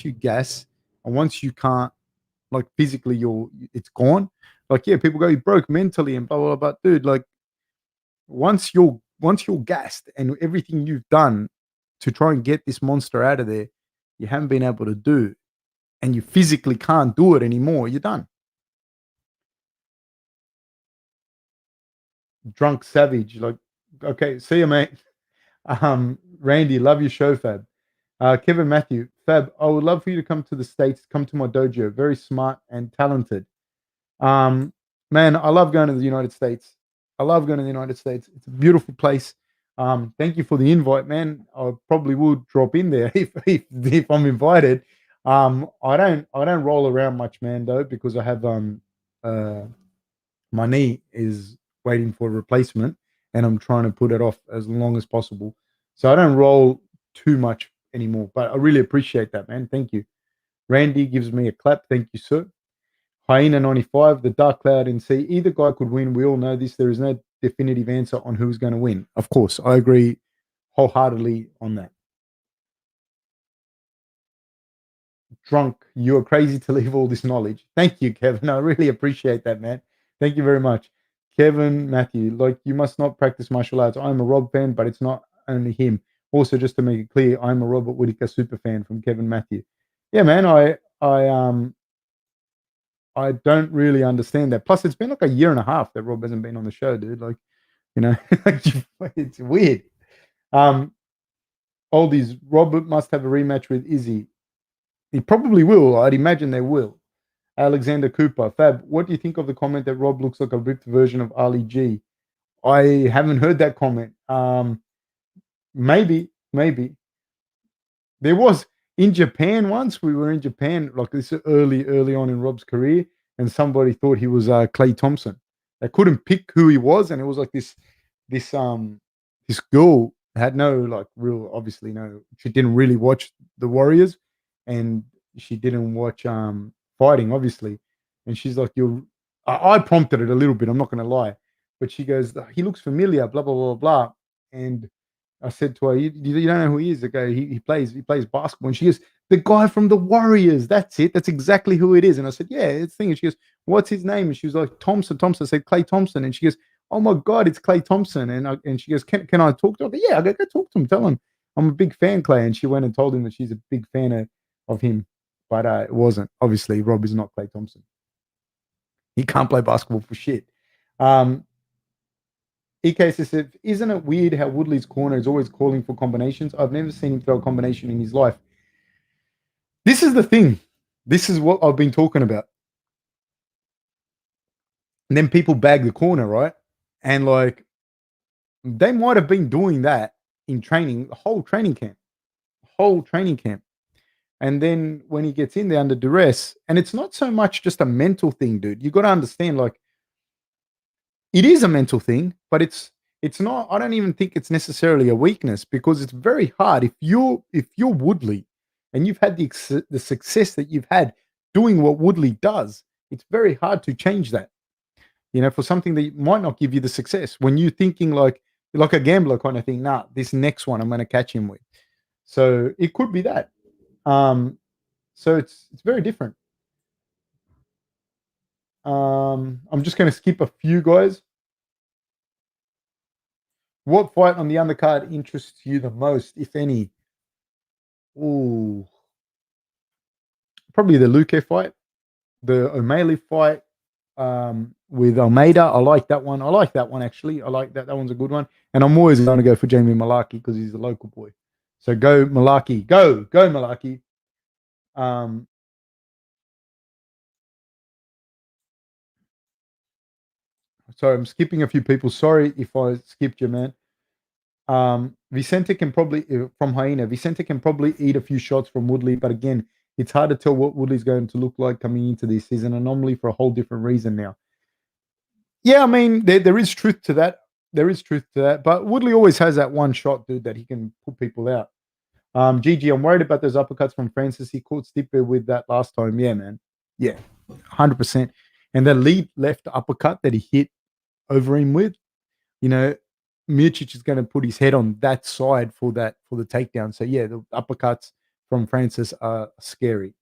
once you can't, like physically, it's gone. Like, yeah, people go, he broke mentally and blah, blah, blah. But dude, like, once you're gassed and everything you've done to try and get this monster out of there, you haven't been able to do, and you physically can't do it anymore, you're done. Drunk savage, like, okay, see you, mate. Randy, love your show, Fab. Kevin Matthew, Fab, I would love for you to come to the States, come to my dojo. Very smart and talented. Um, Man, I love going to the United States. I love going to the United States. It's a beautiful place. Thank you for the invite, man. I probably will drop in there if I'm invited. I don't roll around much, man, though, because I have uh my knee is waiting for a replacement, and I'm trying to put it off as long as possible. So I don't roll too much anymore. But I really appreciate that, man. Thank you. Randy gives me a clap. Thank you, sir. Hyena 95, the Dark Cloud in C. Either guy could win. We all know this. There is no definitive answer on who's going to win. Of course, I agree wholeheartedly on that. Drunk, you are crazy to leave all this knowledge. Thank you, Kevin. I really appreciate that, man. Thank you very much. Kevin Matthew, like, you must not practice martial arts. I'm a Rob fan, but it's not only him. Also, just to make it clear, I'm a Robert Whitaker super fan from Kevin Matthew. Yeah, man, I don't really understand that. Plus, it's been like a year and a half that Rob hasn't been on the show, dude. Like, you know, it's weird. Oldies, Robert must have a rematch with Izzy. He probably will. I'd imagine they will. Alexander Cooper, Fab, what do you think of the comment that Rob looks like a ripped version of Ali G? I haven't heard that comment. Maybe. There was in Japan once. We were in Japan, like this early on in Rob's career, and somebody thought he was Clay Thompson. They couldn't pick who he was, and it was like this this girl had no, like, real, obviously no. She didn't really watch the Warriors, and she didn't watch fighting, obviously. And she's like, "You're." I prompted it a little bit. I'm not going to lie, but she goes, "He looks familiar." Blah blah blah blah, and I said to her, "You don't know who he is?" I go, he plays basketball." And she goes, "The guy from the Warriors. That's it. That's exactly who it is." And I said, "Yeah, it's thing." And she goes, "What's his name?" And she was like, "Thompson." I said, "Clay Thompson." And she goes, "Oh my God, it's Clay Thompson." And she goes, "Can I talk to him?" I go, "Yeah, I go talk to him. Tell him I'm a big fan, Clay." And she went and told him that she's a big fan of him. But it wasn't. Obviously, Rob is not Clay Thompson. He can't play basketball for shit. EK says, isn't it weird how Woodley's corner is always calling for combinations? I've never seen him throw a combination in his life. This is the thing. This is what I've been talking about. And then people bag the corner, right? And like, they might have been doing that in training, the whole training camp. And then when he gets in there under duress, and it's not so much just a mental thing, dude. You got to understand, like, it is a mental thing, but it's not. I don't even think it's necessarily a weakness because it's very hard if you're Woodley and you've had the success that you've had doing what Woodley does. It's very hard to change that. For something that might not give you the success when you're thinking like a gambler kind of thing. Nah, this next one I'm going to catch him with. So it could be that. So it's very different. I'm just going to skip a few guys. What fight on the undercard interests you the most, if any? Ooh, probably the Luca fight, the O'Malley fight with Almeida. I like that one. I like that one actually. I like that. That one's a good one. And I'm always going to go for Jamie Malaki because he's a local boy. So go Malaki, go Malaki. Sorry, I'm skipping a few people. Sorry if I skipped you, man. Vicente can probably from Hyena. Vicente can probably eat a few shots from Woodley, but again, it's hard to tell what Woodley's going to look like coming into this. He's an anomaly for a whole different reason now. Yeah, I mean, there is truth to that. There is truth to that. But Woodley always has that one shot, dude, that he can put people out. Gigi, I'm worried about those uppercuts from Francis. He caught Stipe with that last time. Yeah, man. Yeah, 100%. And the lead left uppercut that he hit over him with, you know, Miocic is going to put his head on that side for the takedown. So yeah, the uppercuts from Francis are scary.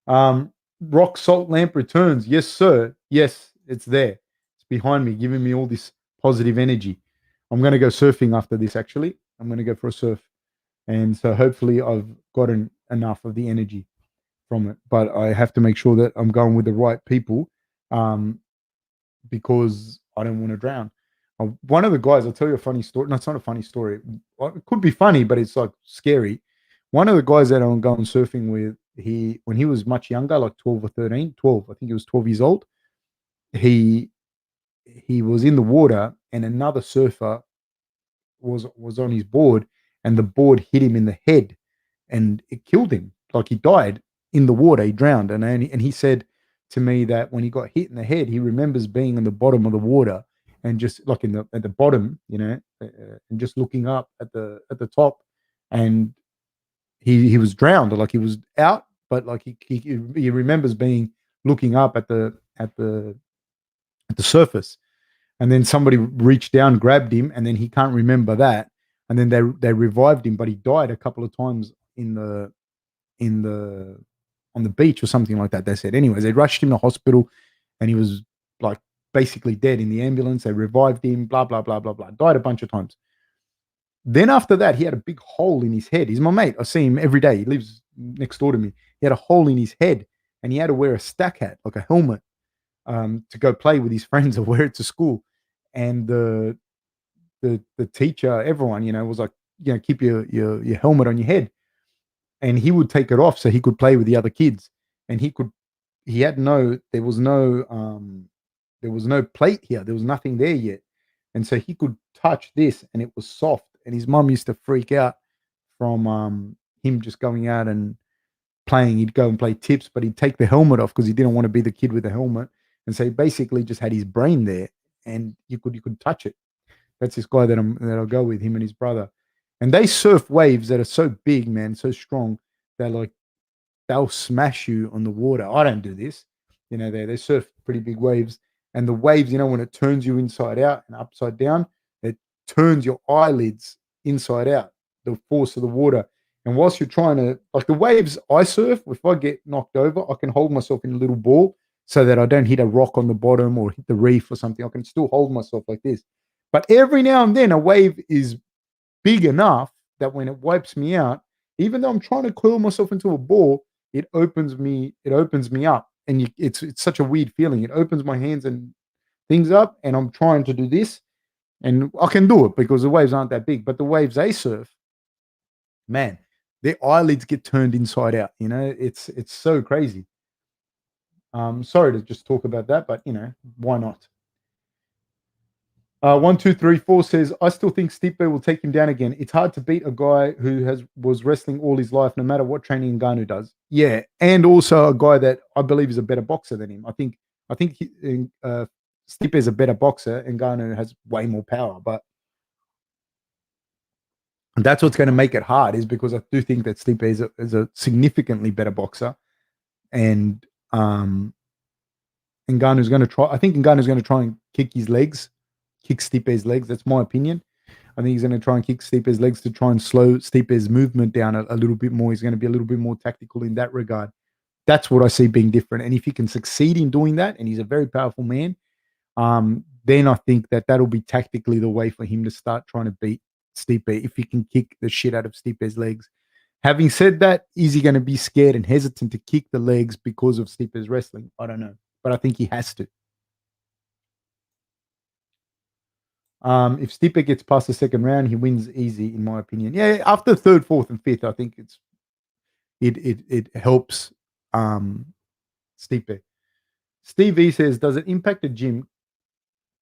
Rock Salt Lamp returns. Yes, sir. Yes, it's there. It's behind me, giving me all this positive energy. I'm going to go surfing after this. Actually, I'm going to go for a surf, and so hopefully I've gotten enough of the energy from it. But I have to make sure that I'm going with the right people, because I don't want to drown. One of the guys, I'll tell you a funny story. No, it's not a funny story. Well, it could be funny, but it's like scary. One of the guys that I'm going surfing with, when he was much younger, like 12 or 13, 12, I think he was 12 years old, he he was in the water and another surfer was on his board and the board hit him in the head and it killed him. Like he died in the water, he drowned. And he said to me that when he got hit in the head, he remembers being on the bottom of the water and just like at the bottom, and just looking up at the top, and he was drowned, or like he was out, but like he remembers being looking up at the surface, and then somebody reached down, grabbed him, and then he can't remember that, and then they revived him, but he died a couple of times in the on the beach or something like that. They said, anyways, they rushed him to hospital, and he was like basically dead in the ambulance. They revived him, blah blah blah blah blah. Died a bunch of times. Then after that, he had a big hole in his head. He's my mate. I see him every day. He lives next door to me. He had a hole in his head, and he had to wear a stack hat, like a helmet, to go play with his friends or wear it to school. And the teacher, everyone, was like, keep your helmet on your head. And he would take it off so he could play with the other kids. And he had there was no plate here. There was nothing there yet. And so he could touch this and it was soft. And his mum used to freak out from him just going out and playing. He'd go and play tips, but he'd take the helmet off because he didn't want to be the kid with the helmet. And so he basically just had his brain there and you could touch it. That's this guy that I'll go with, him and his brother. And they surf waves that are so big, man, so strong, that like they'll smash you on the water. I don't do this. They surf pretty big waves. And the waves, when it turns you inside out and upside down, it turns your eyelids inside out, the force of the water. And whilst you're trying to, like the waves I surf, if I get knocked over, I can hold myself in a little ball so that I don't hit a rock on the bottom or hit the reef or something. I can still hold myself like this. But every now and then a wave is big enough that when it wipes me out, even though I'm trying to coil myself into a ball, it opens me up. And it's such a weird feeling. It opens my hands and things up, and I'm trying to do this, and I can do it because the waves aren't that big. But the waves they surf, man, their eyelids get turned inside out. It's so crazy. Sorry to just talk about that, but why not? 1234 says, I still think Stipe will take him down again. It's hard to beat a guy who was wrestling all his life, no matter what training Ngannou does. Yeah, and also a guy that I believe is a better boxer than him. I think Stipe is a better boxer, and Ngannou has way more power. But that's what's going to make it hard, is because I do think that Stipe is a significantly better boxer, and Ngannou's going to try. I think Ngannou's going to try and kick Stipe's legs. That's my opinion. I think he's going to try and kick Stipe's legs to try and slow Stipe's movement down a little bit more. He's going to be a little bit more tactical in that regard. That's what I see being different. And if he can succeed in doing that, and he's a very powerful man, then I think that that'll be tactically the way for him to start trying to beat Stipe, if he can kick the shit out of Stipe's legs. Having said that, is he going to be scared and hesitant to kick the legs because of Stipe's wrestling? I don't know, but I think he has to. If Stipe gets past the second round, he wins easy, in my opinion. Yeah, after third, fourth, and fifth, I think it helps Stipe. Steve E says, does it impact the gym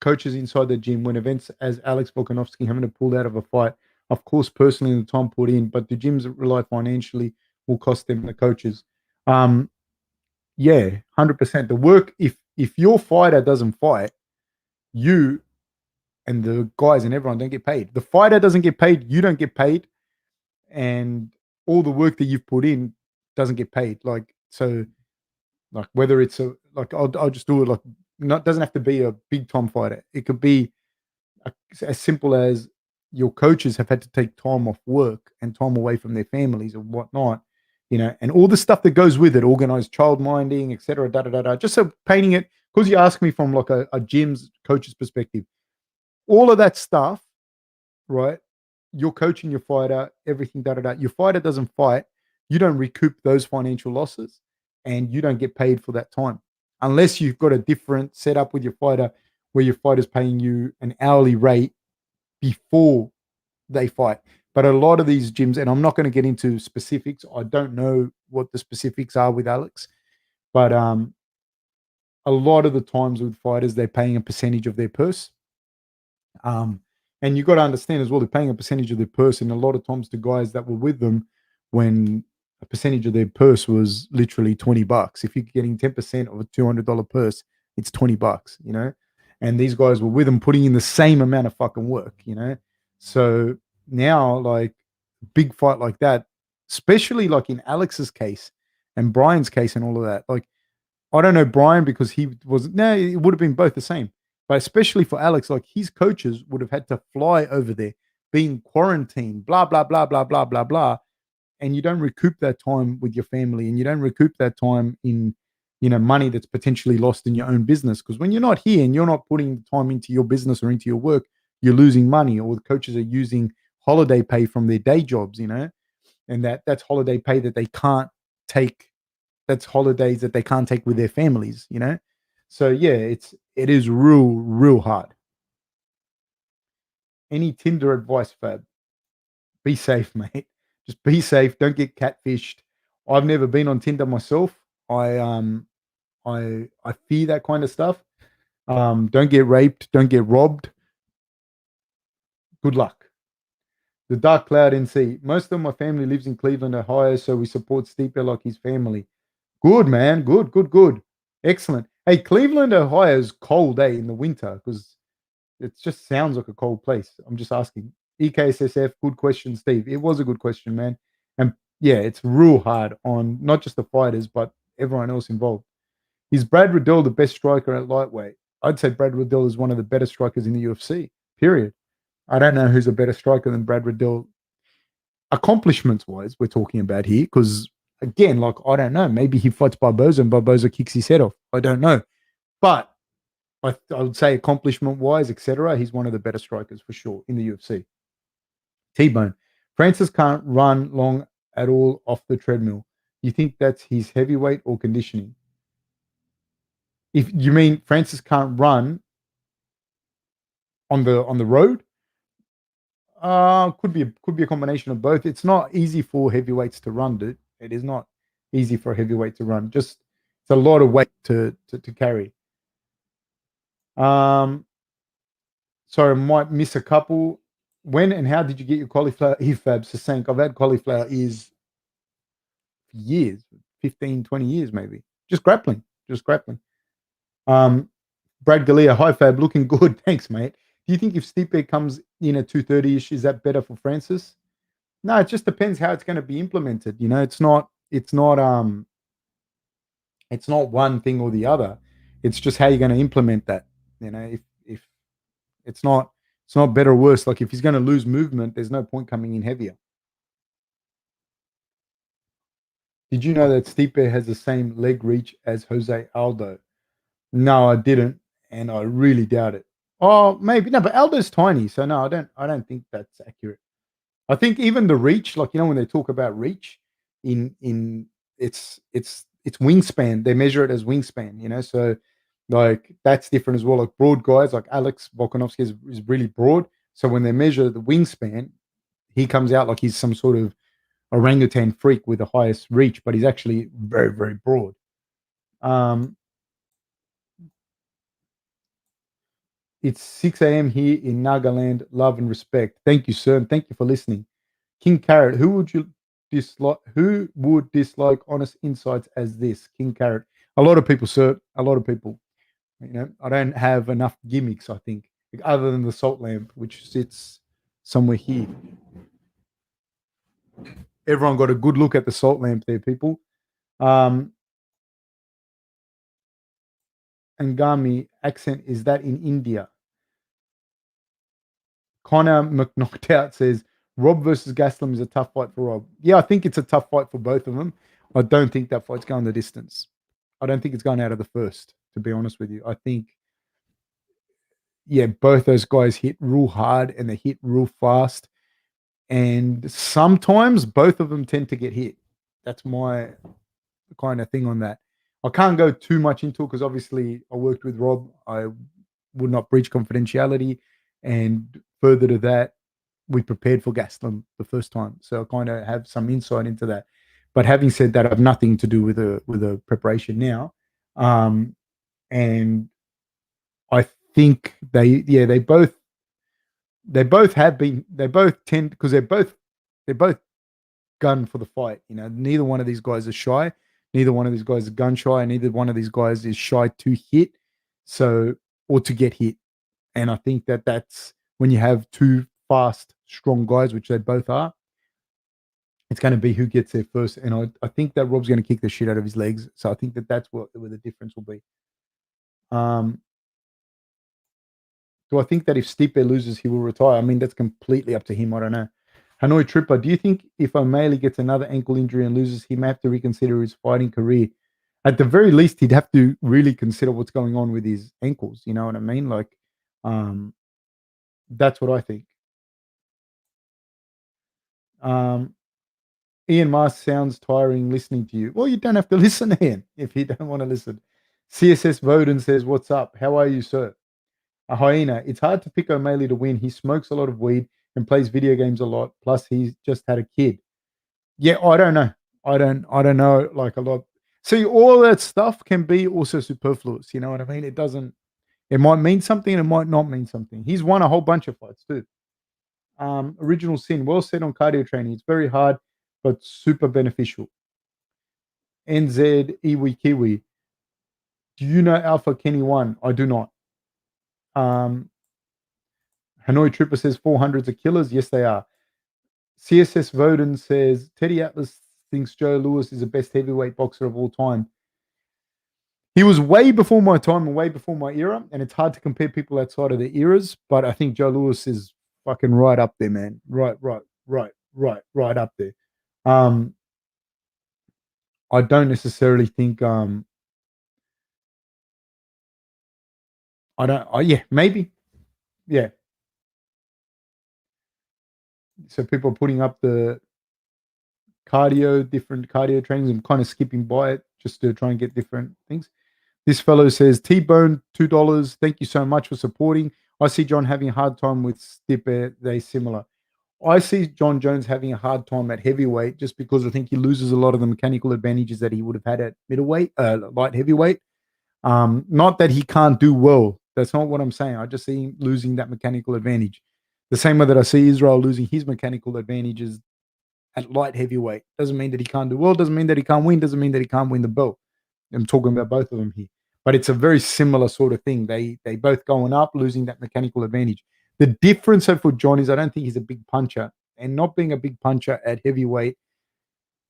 coaches inside the gym when events as Alex Volkanovski having to pull out of a fight? Of course, personally, the time put in, but the gyms that rely financially will cost them the coaches. Yeah, 100%. The work, if your fighter doesn't fight, you and the guys and everyone don't get paid. The fighter doesn't get paid, you don't get paid, and all the work that you've put in doesn't get paid. Like whether it's I'll just do it like, not doesn't have to be a big time fighter. It could be as simple as your coaches have had to take time off work and time away from their families and whatnot, and all the stuff that goes with it, organized child minding, etc. Da da da da. Just so painting it, because you ask me from like a gym's coach's perspective, all of that stuff, right? You're coaching your fighter, everything, da da da. Your fighter doesn't fight, you don't recoup those financial losses, and you don't get paid for that time, unless you've got a different setup with your fighter, where your fighter's paying you an hourly rate before they fight. But a lot of these gyms, and I'm not going to get into specifics, I don't know what the specifics are with Alex, but a lot of the times with fighters, they're paying a percentage of their purse. And you got to understand as well, they're paying a percentage of their purse, and a lot of times to guys that were with them when a percentage of their purse was literally $20. If you're getting 10% of a $200 purse, it's $20, and these guys were with them putting in the same amount of fucking work. So now, like, big fight like that, especially like in Alex's case and Brian's case and all of that, like, I don't know Brian, because it would have been both the same. But especially for Alex, like, his coaches would have had to fly over there, being quarantined, blah, blah, blah, blah, blah, blah, blah. And you don't recoup that time with your family, and you don't recoup that time in, money that's potentially lost in your own business. Because when you're not here and you're not putting time into your business or into your work, you're losing money, or the coaches are using holiday pay from their day jobs, and that's holiday pay that they can't take. That's holidays that they can't take with their families. So yeah, it is real hard. Any Tinder advice, Fab? Be safe, mate. Just be safe. Don't get catfished. I've never been on Tinder myself. I fear that kind of stuff. Don't get raped. Don't get robbed. Good luck. The Dark Cloud NC. Most of my family lives in Cleveland, Ohio, so we support Stipe like his family. Good, man. Good, good, good. Excellent. Hey, Cleveland, Ohio is cold, in the winter, because it just sounds like a cold place. I'm just asking. EKSSF, good question, Steve. It was a good question, man. And yeah, it's real hard on not just the fighters, but everyone else involved. Is Brad Riddell the best striker at lightweight? I'd say Brad Riddell is one of the better strikers in the UFC, period. I don't know who's a better striker than Brad Riddell, accomplishments wise, we're talking about here, because again, like, I don't know, maybe he fights Barboza and Barboza kicks his head off. I don't know, but I would say accomplishment wise, etc., he's one of the better strikers for sure in the UFC. T-Bone. Francis can't run long at all off the treadmill. You think that's his heavyweight or conditioning? If you mean Francis can't run on the road, could be a combination of both. It's not easy for heavyweights to run, dude. It is not easy for a heavyweight to run. Just, it's a lot of weight to carry. Sorry, I might miss a couple. When and how did you get your cauliflower EFAB, Sasank? I've had cauliflower ears for years, 15, 20 years maybe. Just grappling. Just grappling. Brad Galea, hi Fab, looking good. Thanks, mate. Do you think if Stipe comes in at 230-ish, is that better for Francis? No, it just depends how it's going to be implemented. You know, it's not one thing or the other. It's just how you're going to implement that. You know, if it's not better or worse. Like if he's going to lose movement, there's no point coming in heavier. Did you know that Stipe has the same leg reach as Jose Aldo? No, I didn't, and I really doubt it. Oh, maybe no, but Aldo's tiny, so no, I don't think that's accurate. I think even the reach, like when they talk about reach, in it's wingspan. They measure it as wingspan, So like that's different as well. Like broad guys, like Alex Volkanovski is really broad. So when they measure the wingspan, he comes out like he's some sort of orangutan freak with the highest reach, but he's actually very, very broad. It's 6 a.m. here in Nagaland. Love and respect. Thank you, sir, and thank you for listening. King Carrot, who would you dislike? Who would dislike honest insights as this? King Carrot. A lot of people, sir. A lot of people. I don't have enough gimmicks. I think, other than the salt lamp, which sits somewhere here. Everyone got a good look at the salt lamp there, people. Angami accent, is that in India? Connor McKnockout says Rob versus Gaslam is a tough fight for Rob. Yeah, I think it's a tough fight for both of them. I don't think that fight's going the distance. I don't think it's going out of the first, to be honest with you. I think, yeah, both those guys hit real hard and they hit real fast. And sometimes both of them tend to get hit. That's my kind of thing on that. I can't go too much into it because obviously I worked with Rob. I would not breach confidentiality. And further to that, we prepared for Gaslam the first time. So I kind of have some insight into that. But having said that, I have nothing to do with the preparation now. And I think they both tend, because they're both gun for the fight. Neither one of these guys is shy. Neither one of these guys is gun shy. And neither one of these guys is shy to hit, or to get hit. And I think that's when you have two fast, strong guys, which they both are, it's going to be who gets there first. And I think that Rob's going to kick the shit out of his legs. So I think that's where the difference will be. Do I think that if Stipe loses, he will retire? I mean, that's completely up to him. I don't know. Hanoi Tripper, do you think if O'Malley gets another ankle injury and loses, he may have to reconsider his fighting career? At the very least, he'd have to really consider what's going on with his ankles. You know what I mean? Like, that's what I think. Ian Mars sounds tiring listening to you. Well, you don't have to listen, Ian, if you don't want to listen. CSS Voden says, what's up? How are you, sir? A hyena. It's hard to pick O'Malley to win. He smokes a lot of weed and plays video games a lot. Plus, he's just had a kid. Yeah, I don't know. I don't know like a lot. See, all that stuff can be also superfluous. You know what I mean? It might mean something, it might not mean something. He's won a whole bunch of fights too. Original Sin, well said on cardio training. It's very hard, but super beneficial. NZ Iwi Kiwi. Do you know Alpha Kenny 1? I do not. Hanoi Tripper says 400s are killers. Yes, they are. CSS Voden says Teddy Atlas thinks Joe Louis is the best heavyweight boxer of all time. He was way before my time and way before my era, and it's hard to compare people outside of their eras, but I think Joe Louis is fucking right up there, man. Right up there. I don't necessarily think yeah, maybe. Yeah. So people are putting up the different cardio trainings. I'm kind of skipping by it just to try and get different things. This fellow says, T-Bone, $2. Thank you so much for supporting. I see John having a hard time with Stipe. They similar. I see John Jones having a hard time at heavyweight just because I think he loses a lot of the mechanical advantages that he would have had at middleweight, light heavyweight. Not that he can't do well That's not what I'm saying. I just see him losing that mechanical advantage. The same way that I see Israel losing his mechanical advantages at light heavyweight. Doesn't mean that he can't do well. Doesn't mean that he can't win. Doesn't mean that he can't win the belt. I'm talking about both of them here. But it's a very similar sort of thing. They both going up, losing that mechanical advantage. The difference for John is I don't think he's a big puncher. And not being a big puncher at heavyweight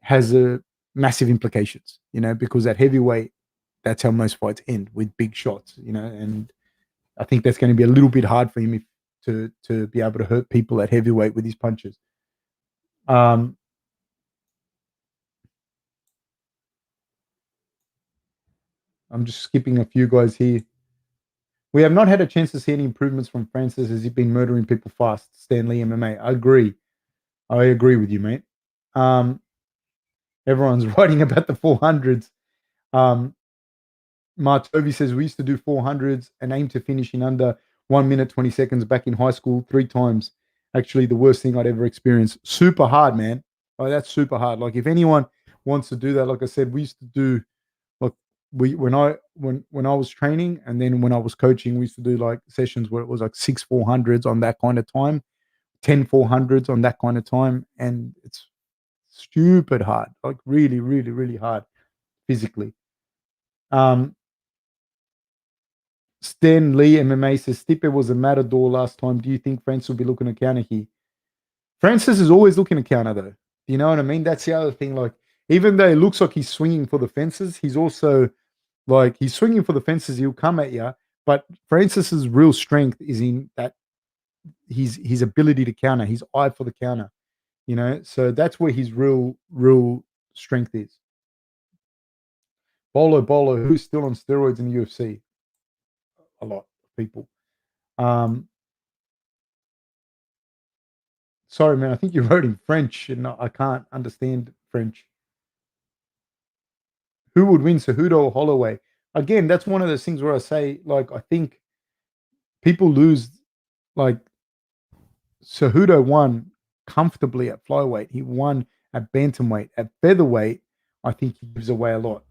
has a massive implications, because at heavyweight, that's how most fights end with big shots, and I think that's going to be a little bit hard for him to be able to hurt people at heavyweight with his punches. Um, I'm just skipping a few guys here. We have not had a chance to see any improvements from Francis as he's been murdering people fast. Stanley MMA. I agree. I agree with you, mate. Um, Everyone's writing about the 400s. Um, Martovi says we used to do 400s and aim to finish in under 1 minute 20 seconds back in high school 3 times. Actually, the worst thing I'd ever experienced. Super hard, man. Oh, that's super hard. Like if anyone wants to do that, like I said, we used to do like when I was training and then when I was coaching, we used to do like sessions where it was like 6 400s on that kind of time, 10 400s on that kind of time, and it's stupid hard, like really, really, really hard physically. Um, Stan Lee MMA says Stipe was a matador last time. Do you think Francis will be looking to counter here? Francis is always looking to counter though. Do you know what I mean? That's the other thing. Like, even though it looks like he's swinging for the fences, he's also like he's swinging for the fences. He'll come at you, but Francis's real strength is in that his ability to counter, his eye for the counter. So that's where his real strength is. Bolo, who's still on steroids in the UFC? A lot of people. Um, Sorry, man. I think you wrote in French, and I can't understand French. Who would win, Cejudo or Holloway? Again, that's one of those things where I say, like, I think people lose. Like, Cejudo won comfortably at flyweight. He won at bantamweight. At featherweight, I think he gives away a lot.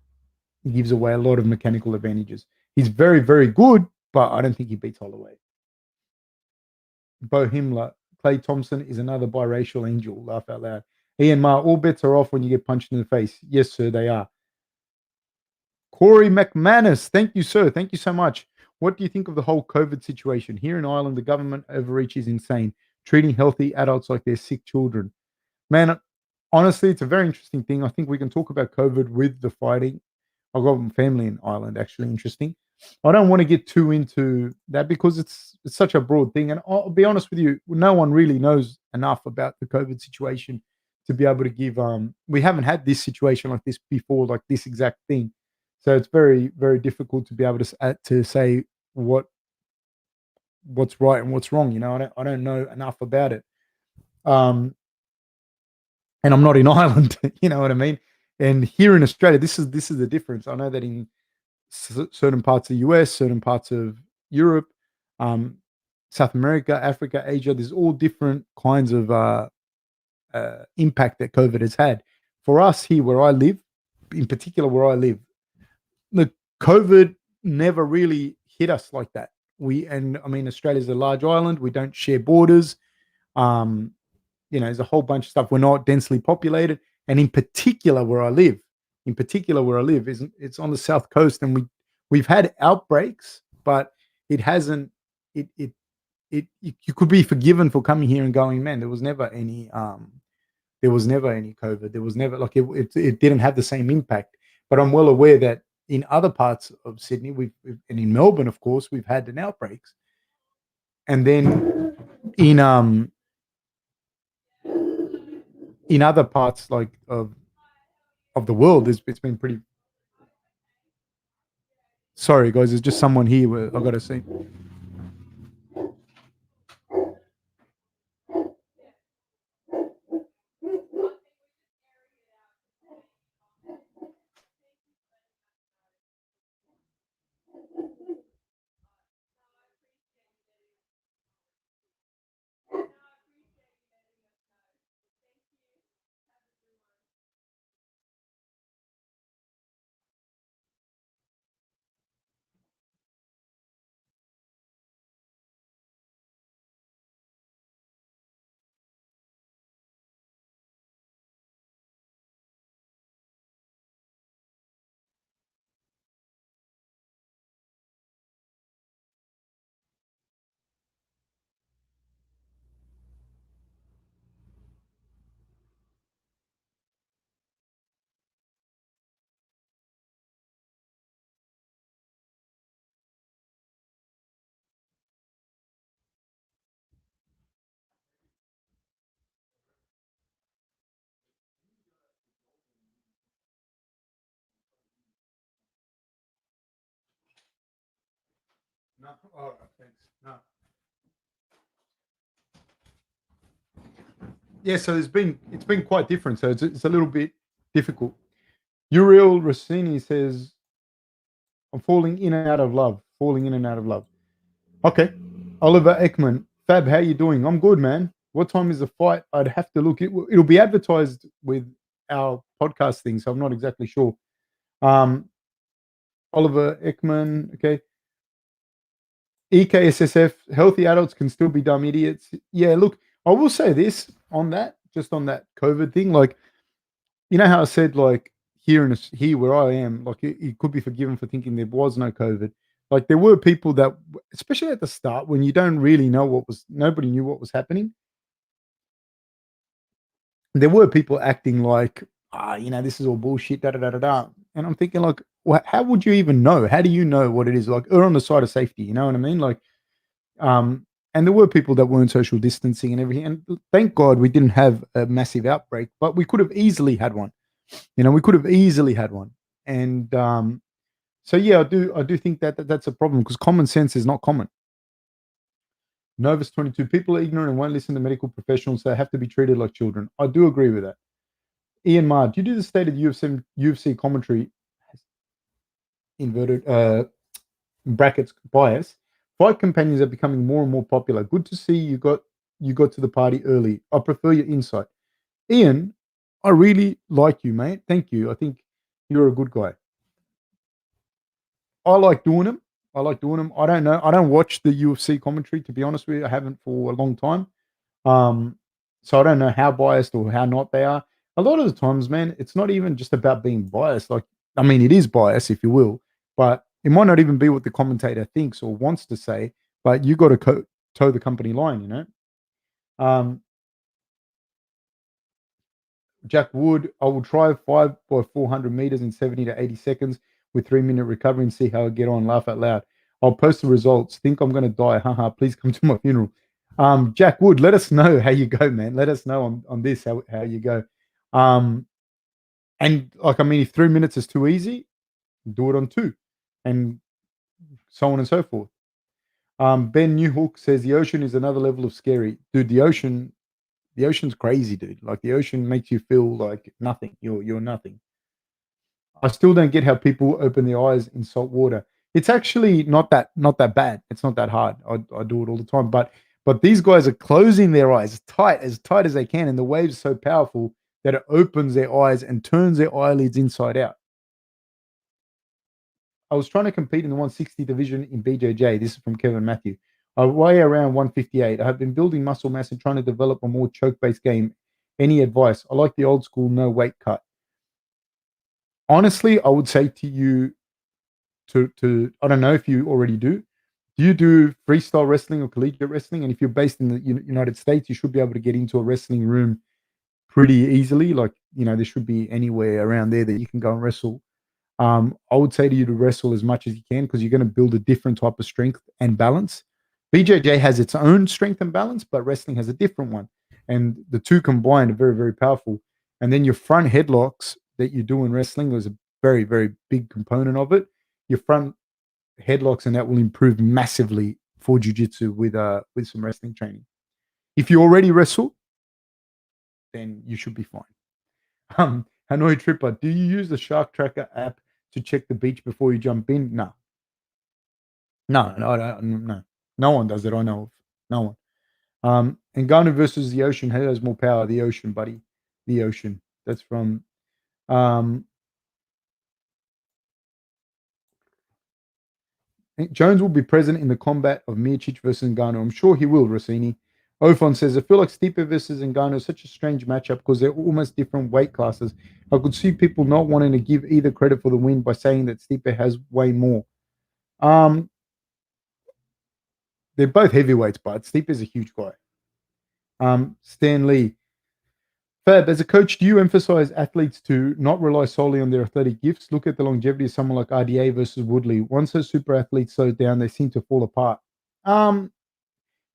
He gives away a lot of mechanical advantages. He's very, very good, but I don't think he beats Holloway. Bo Himmler, Clay Thompson is another biracial angel. Laugh out loud. Ian Ma, all bets are off when you get punched in the face. Yes, sir, they are. Corey McManus, thank you, sir. Thank you so much. What do you think of the whole COVID situation? Here in Ireland, the government overreach is insane, treating healthy adults like they're sick children. Man, honestly, it's a very interesting thing. I think we can talk about COVID with the fighting. I've got family in Ireland, actually, interesting. I don't want to get too into that because it's such a broad thing. And I'll be honest with you, no one really knows enough about the COVID situation to be able to give. We haven't had this situation like this before, like this exact thing. So it's very, very difficult to be able to say what's right and what's wrong. I don't know enough about it. Um, and I'm not in Ireland. You know what I mean? And here in Australia, this is the difference. I know that in certain parts of the US, certain parts of Europe, um, South America, Africa, Asia, there's all different kinds of impact that COVID has had. For us here, where I live, in particular where I live, the COVID never really hit us like that. And I mean, Australia's a large island. We don't share borders. Um, there's a whole bunch of stuff. We're not densely populated, and in particular where I live, is it's on the south coast, and we've had outbreaks, but it hasn't. You could be forgiven for coming here and going, man. There was never any COVID. There was never like it didn't have the same impact. But I'm well aware that in other parts of Sydney, and in Melbourne, of course, we've had an outbreaks, and then in other parts like of the world, it's been pretty. Sorry, guys. There's just someone here where I got to see. No. All right. Thanks. No. Yeah. So it's been quite different. So it's a little bit difficult. Uriel Rossini says, "I'm falling in and out of love. Falling in and out of love." Okay. Oliver Ekman, Fab, how you doing? I'm good, man. What time is the fight? I'd have to look. It'll be advertised with our podcast thing, so I'm not exactly sure. Um, Oliver Ekman, okay. EKSSF, healthy adults can still be dumb idiots. Yeah, look, I will say this on that, just on that COVID thing. Like, you know how I said, like, here where I am, like, you could be forgiven for thinking there was no COVID. Like, there were people that, especially at the start, when you don't really know nobody knew what was happening. There were people acting like, this is all bullshit, da da da da da. And I'm thinking, like, how would you even know? How do you know what it is? Like, err on the side of safety. You know what I mean? Like, and there were people that weren't social distancing and everything. And thank God we didn't have a massive outbreak, but we could have easily had one. We could have easily had one. And so yeah, I do think that's a problem because common sense is not common. Novus 22, people are ignorant and won't listen to medical professionals. They have to be treated like children. I do agree with that. Ian Marr, do you do the stated UFC commentary inverted brackets bias? Fight companions are becoming more and more popular. Good to see you got to the party early. I prefer your insight. Ian, I really like you, mate. Thank you. I think you're a good guy. I like doing them. I like doing them. I don't know. I don't watch the UFC commentary, to be honest with you. I haven't for a long time. Um, so I don't know how biased or how not they are. A lot of the times, man, it's not even just about being biased. Like, I mean, it is bias, if you will, but it might not even be what the commentator thinks or wants to say. But you got to toe the company line, you know. Um, Jack Wood, I will try 5 by 400 meters in 70 to 80 seconds with 3 minute recovery and see how I get on. Laugh out loud. I'll post the results. Think I'm going to die. Haha. Please come to my funeral. Jack Wood, let us know how you go, man. Let us know on this how you go. Um, and like, I mean, if 3 minutes is too easy, do it on two, and so on and so forth. Ben Newhook says the ocean is another level of scary, dude. The ocean's crazy, dude. Like the ocean makes you feel like nothing. You're nothing. I still don't get how people open their eyes in salt water. It's actually not that bad. It's not that hard. I do it all the time. But these guys are closing their eyes as tight as they can, and the waves are so powerful that it opens their eyes and turns their eyelids inside out. I was trying to compete in the 160 division in BJJ. This is from Kevin Matthew. I weigh around 158. I have been building muscle mass and trying to develop a more choke based game. Any advice? I like the old school no weight cut. Honestly, I would say to you to I don't know if you already do. Do you do freestyle wrestling or collegiate wrestling? And if you're based in the United States, you should be able to get into a wrestling room pretty easily. Like, there should be anywhere around there that you can go and wrestle. I would say to you to wrestle as much as you can because you're going to build a different type of strength and balance. BJJ has its own strength and balance, but wrestling has a different one. And the two combined are very, very powerful. And then your front headlocks that you do in wrestling is a very, very big component of it. Your front headlocks and that will improve massively for jiu-jitsu with some wrestling training. If you already wrestle, then you should be fine. Hanoi Tripper, do you use the Shark Tracker app to check the beach before you jump in? No. No, no, no. No one does it, I know of. No one. Ngannou versus the ocean. Who has more power? The ocean, buddy. The ocean. That's from um, Jones will be present in the combat of Miocic versus Ngannou. I'm sure he will, Rossini. Ofon says, I feel like Stipe versus Ngannou is such a strange matchup because they're almost different weight classes. I could see people not wanting to give either credit for the win by saying that Stipe has way more. Um, they're both heavyweights, but Stipe is a huge guy. Stan Lee. Fab, as a coach, do you emphasize athletes to not rely solely on their athletic gifts? Look at the longevity of someone like RDA versus Woodley. Once those super athletes slow down, they seem to fall apart. Um,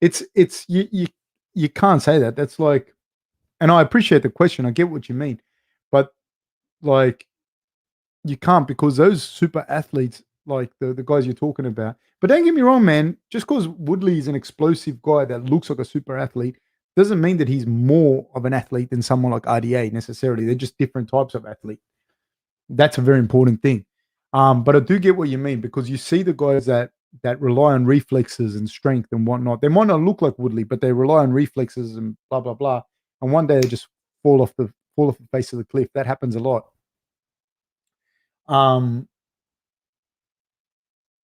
it's you can't say that. That's like, and I appreciate the question. I get what you mean, but like you can't because those super athletes like the guys you're talking about. But don't get me wrong, man. Just because Woodley is an explosive guy that looks like a super athlete doesn't mean that he's more of an athlete than someone like RDA necessarily. They're just different types of athlete. That's a very important thing. But I do get what you mean, because you see the guys that rely on reflexes and strength and whatnot. They might not look like Woodley, but they rely on reflexes and blah blah blah. And one day they just fall off the face of the cliff. That happens a lot. Um,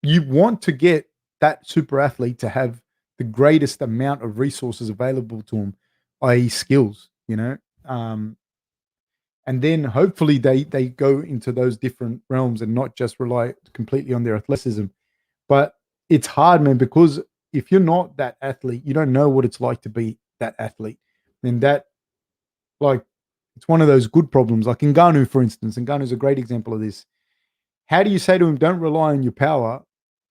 you want to get that super athlete to have the greatest amount of resources available to them, i.e., skills. Um, and then hopefully they go into those different realms and not just rely completely on their athleticism. But it's hard, man, because if you're not that athlete, you don't know what it's like to be that athlete. And that, like, it's one of those good problems. Like Ngannou, for instance. Ngannou's a great example of this. How do you say to him, don't rely on your power,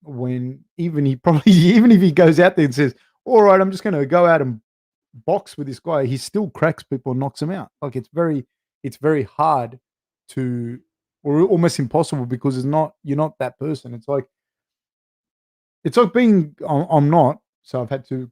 when even he probably, even if he goes out there and says, all right, I'm just going to go out and box with this guy, he still cracks people and knocks them out. Like it's very hard to, or almost impossible, because you're not that person. It's like being, I'm not, so I've had to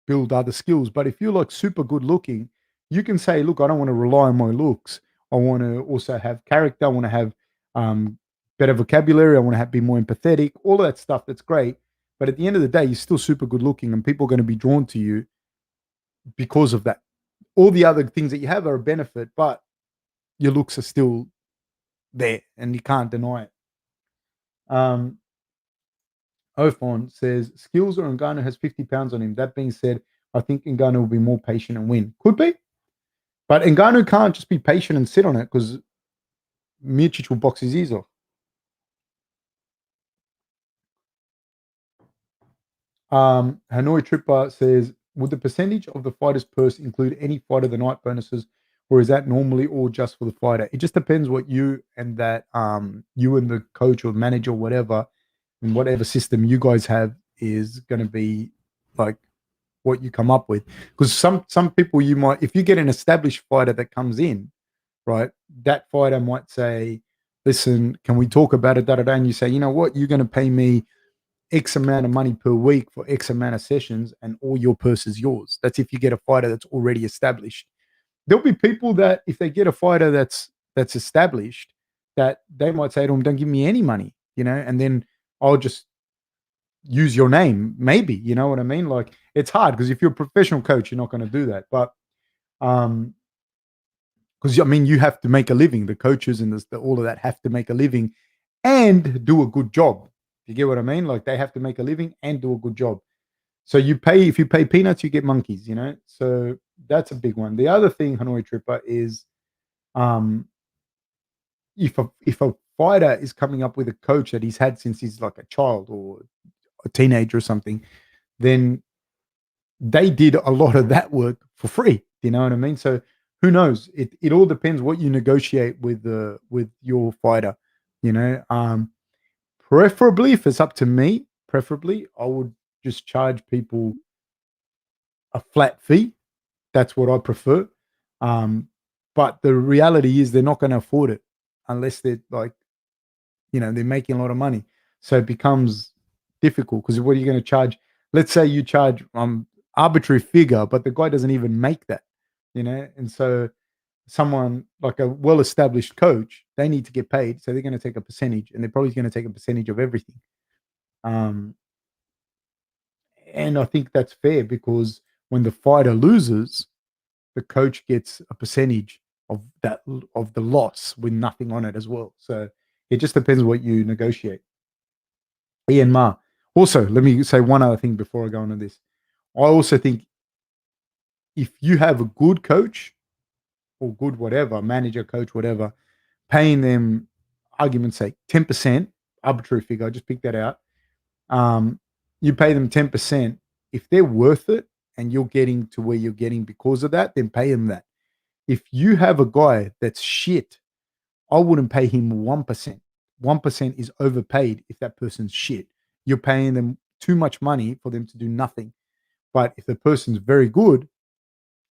build other skills. But if you're like super good looking, you can say, look, I don't want to rely on my looks. I want to also have character. I want to have um, better vocabulary. I want to be more empathetic. All of that stuff. That's great. But at the end of the day, you're still super good looking, and people are going to be drawn to you because of that. All the other things that you have are a benefit, but your looks are still there, and you can't deny it. Um, Ophon says skills or Ngannou has 50 pounds on him. That being said, I think Ngannou will be more patient and win. Could be. But Ngannou can't just be patient and sit on it, because Miocic will box his ears off. Hanoi Tripper says, would the percentage of the fighter's purse include any fight of the night bonuses, or is that normally all just for the fighter? It just depends what you and the coach or manager or whatever, and whatever system you guys have is going to be like what you come up with. Because some people, you might, if you get an established fighter that comes in, right, that fighter might say, listen, can we talk about it, da da da, and you say, you know what, you're going to pay me X amount of money per week for X amount of sessions, and all your purse is yours. That's if you get a fighter that's already established. There'll be people that if they get a fighter that's established, that they might say to him, don't give me any money, and then I'll just use your name, maybe. You know what I mean? Like, it's hard, because if you're a professional coach, you're not going to do that. But because I mean, you have to make a living. The coaches and all of that have to make a living and do a good job. You get what I mean? Like, they have to make a living and do a good job. So if you pay peanuts, you get monkeys. So that's a big one. The other thing, Hanoi Tripper, is um, if a fighter is coming up with a coach that he's had since he's like a child or a teenager or something, then they did a lot of that work for free. You know what I mean? So who knows? It all depends what you negotiate with your fighter. Preferably, if it's up to me, preferably I would just charge people a flat fee. That's what I prefer. Um, but the reality is they're not going to afford it unless they're like, they're making a lot of money. So it becomes difficult, because what are you going to charge? Let's say you charge arbitrary figure, but the guy doesn't even make that, and so someone like a well-established coach, they need to get paid, so they're going to take a percentage, and they're probably going to take a percentage of everything. Um, and I think that's fair, because when the fighter loses, the coach gets a percentage of the loss with nothing on it as well. So it just depends what you negotiate. Ian Ma. Also, let me say one other thing before I go on to this. I also think if you have a good coach or good whatever, manager, coach, whatever, paying them, argument's sake, 10%, arbitrary figure, I just picked that out. Um, you pay them 10%. If they're worth it and you're getting to where you're getting because of that, then pay them that. If you have a guy that's shit, I wouldn't pay him 1%. 1% is overpaid if that person's shit. You're paying them too much money for them to do nothing. But if the person's very good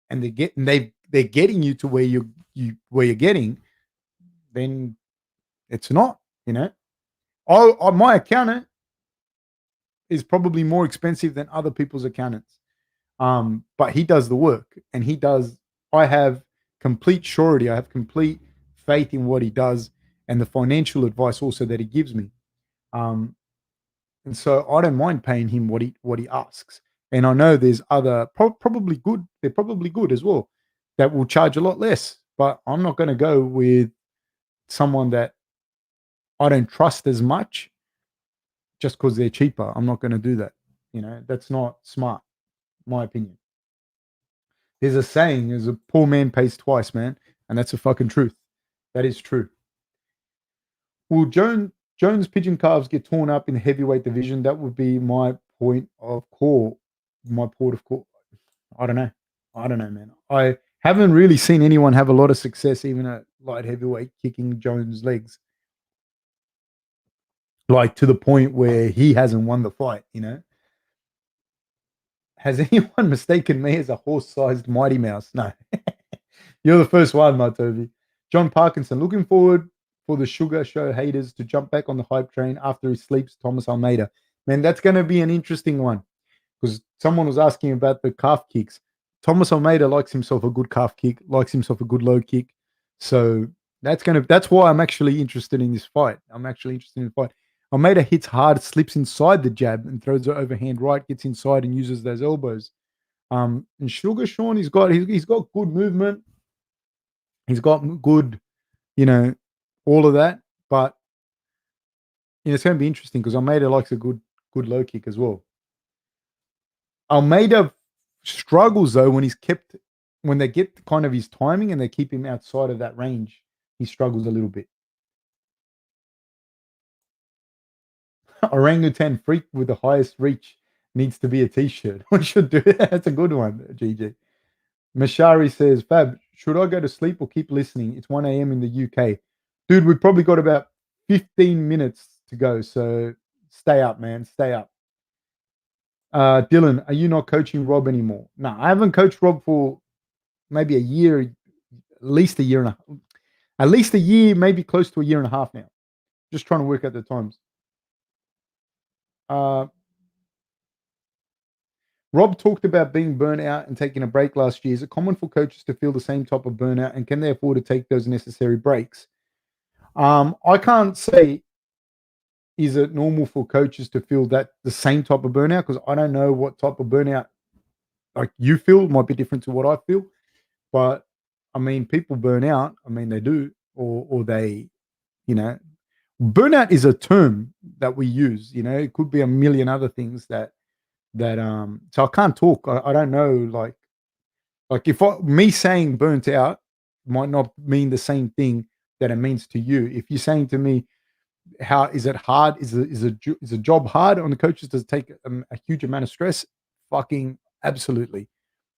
and they're getting you to where you're getting, then it's not, you know. My accountant is probably more expensive than other people's accountants. But he does the work, and he does. I have complete surety. I have complete faith in what he does, and the financial advice also that he gives me. Um, and so I don't mind paying him what he asks. And I know there's other probably good. They're probably good as well that will charge a lot less. But I'm not going to go with someone that I don't trust as much just because they're cheaper. I'm not going to do that. That's not smart, my opinion. There's a saying: "Is a poor man pays twice, man," and that's a fucking truth. That is true. Will Jones pigeon calves get torn up in the heavyweight division? That would be my point of call. My port of call. I don't know. I don't know, man. I haven't really seen anyone have a lot of success, even at light heavyweight, kicking Jones' legs, like to the point where he hasn't won the fight. Has anyone mistaken me as a horse-sized Mighty Mouse? No. You're the first one, my Toby. John Parkinson, looking forward for the Sugar Show haters to jump back on the hype train after he sleeps Thomas Almeida. Man, that's going to be an interesting one because someone was asking about the calf kicks. Thomas Almeida likes himself a good calf kick, likes himself a good low kick. So that's why I'm actually interested in this fight. I'm actually interested in the fight. Almeida hits hard, slips inside the jab and throws the overhand right, gets inside and uses those elbows. And Sugar Sean, he's got good movement. He's got good, you know, all of that. But it's going to be interesting because Almeida likes a good low kick as well. Almeida struggles though when they get kind of his timing and they keep him outside of that range. He struggles a little bit. Orangutan freak with the highest reach needs to be a t-shirt. We should do it. That's a good one, GG. Mashari says, Fab, should I go to sleep or keep listening? It's 1 a.m. in the UK. Dude, we've probably got about 15 minutes to go. So stay up, man. Stay up. Dylan, are you not coaching Rob anymore? No, I haven't coached Rob for maybe a year, at least a year and a half. At least a year, maybe close to a year and a half now. Just trying to work out the times. Rob talked about being burnt out and taking a break last year. Is it common for coaches to feel the same type of burnout, and can they afford to take those necessary breaks? I can't say is it normal for coaches to feel that the same type of burnout because I don't know what type of burnout like you feel might be different to what I feel. But I mean, people burn out. I mean, they do, or they, burnout is a term that we use. It could be a million other things that so I can't talk. I don't know like if me saying burnt out might not mean the same thing that it means to you. If you're saying to me, how is it hard? Is a job hard on the coaches? Does it take a huge amount of stress? Fucking absolutely.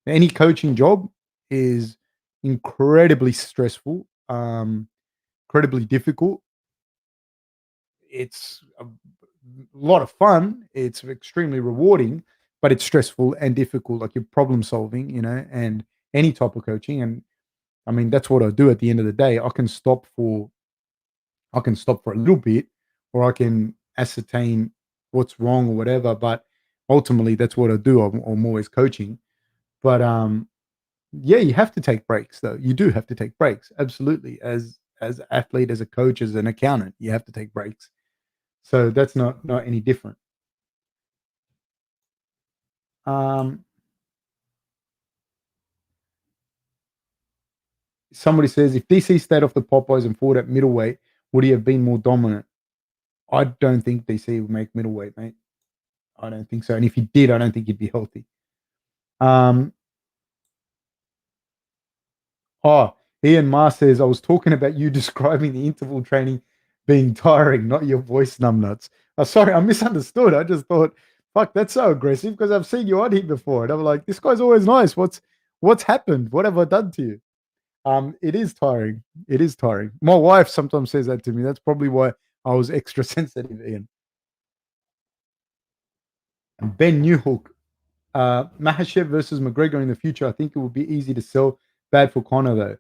Any coaching job is incredibly stressful, incredibly difficult. It's a lot of fun. It's extremely rewarding, but it's stressful and difficult. Like you're problem solving, and any type of coaching. And I mean, that's what I do at the end of the day. I can stop for a little bit, or I can ascertain what's wrong or whatever. But ultimately, that's what I do. I'm always coaching. But yeah, you have to take breaks, though. You do have to take breaks, absolutely. As an athlete, as a coach, as an accountant, you have to take breaks. So that's not any different. Um, Somebody says if DC stayed off the Popeyes and fought at middleweight, would he have been more dominant? I don't think DC would make middleweight, mate. I don't think so. And if he did, I don't think he'd be healthy. Um, Ian Ma says I was talking about you describing the interval training being tiring, not your voice numbnuts. Oh, sorry, I misunderstood. I just thought, fuck, that's so aggressive because I've seen you on here before, and I'm like, this guy's always nice. What's happened? What have I done to you? It is tiring. It is tiring. My wife sometimes says that to me. That's probably why I was extra sensitive, Ian. And Ben Newhook, Mahashev versus McGregor in the future. I think it would be easy to sell. Bad for Connor though.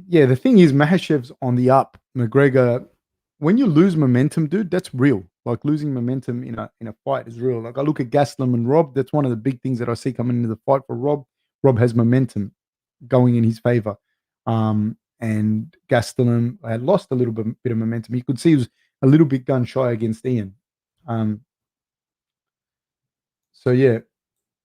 Yeah, the thing is, Mahashev's on the up. McGregor when you lose momentum, dude, that's real. Like losing momentum in a fight is real. Like I look at Gastelum and Rob. That's one of the big things that I see coming into the fight for Rob. Rob has momentum going in his favor. And Gastelum had lost a little bit of momentum. You could see he was a little bit gun shy against Ian. Um, so yeah,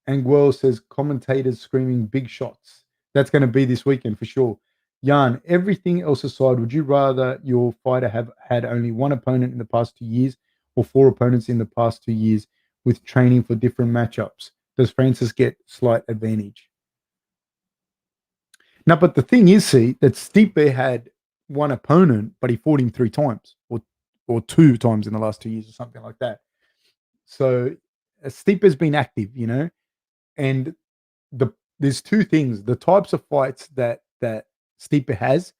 Anguel says commentators screaming big shots. That's going to be this weekend for sure. Jan, everything else aside, would you rather your fighter have had only one opponent in the past 2 years or four opponents in the past 2 years with training for different matchups? Does Francis get slight advantage? Now, but the thing is, see, that Stipe had one opponent, but he fought him 3 times or 2 times in the last 2 years or something like that. So Stipe has been active, and there's two things: the types of fights that Stipe has.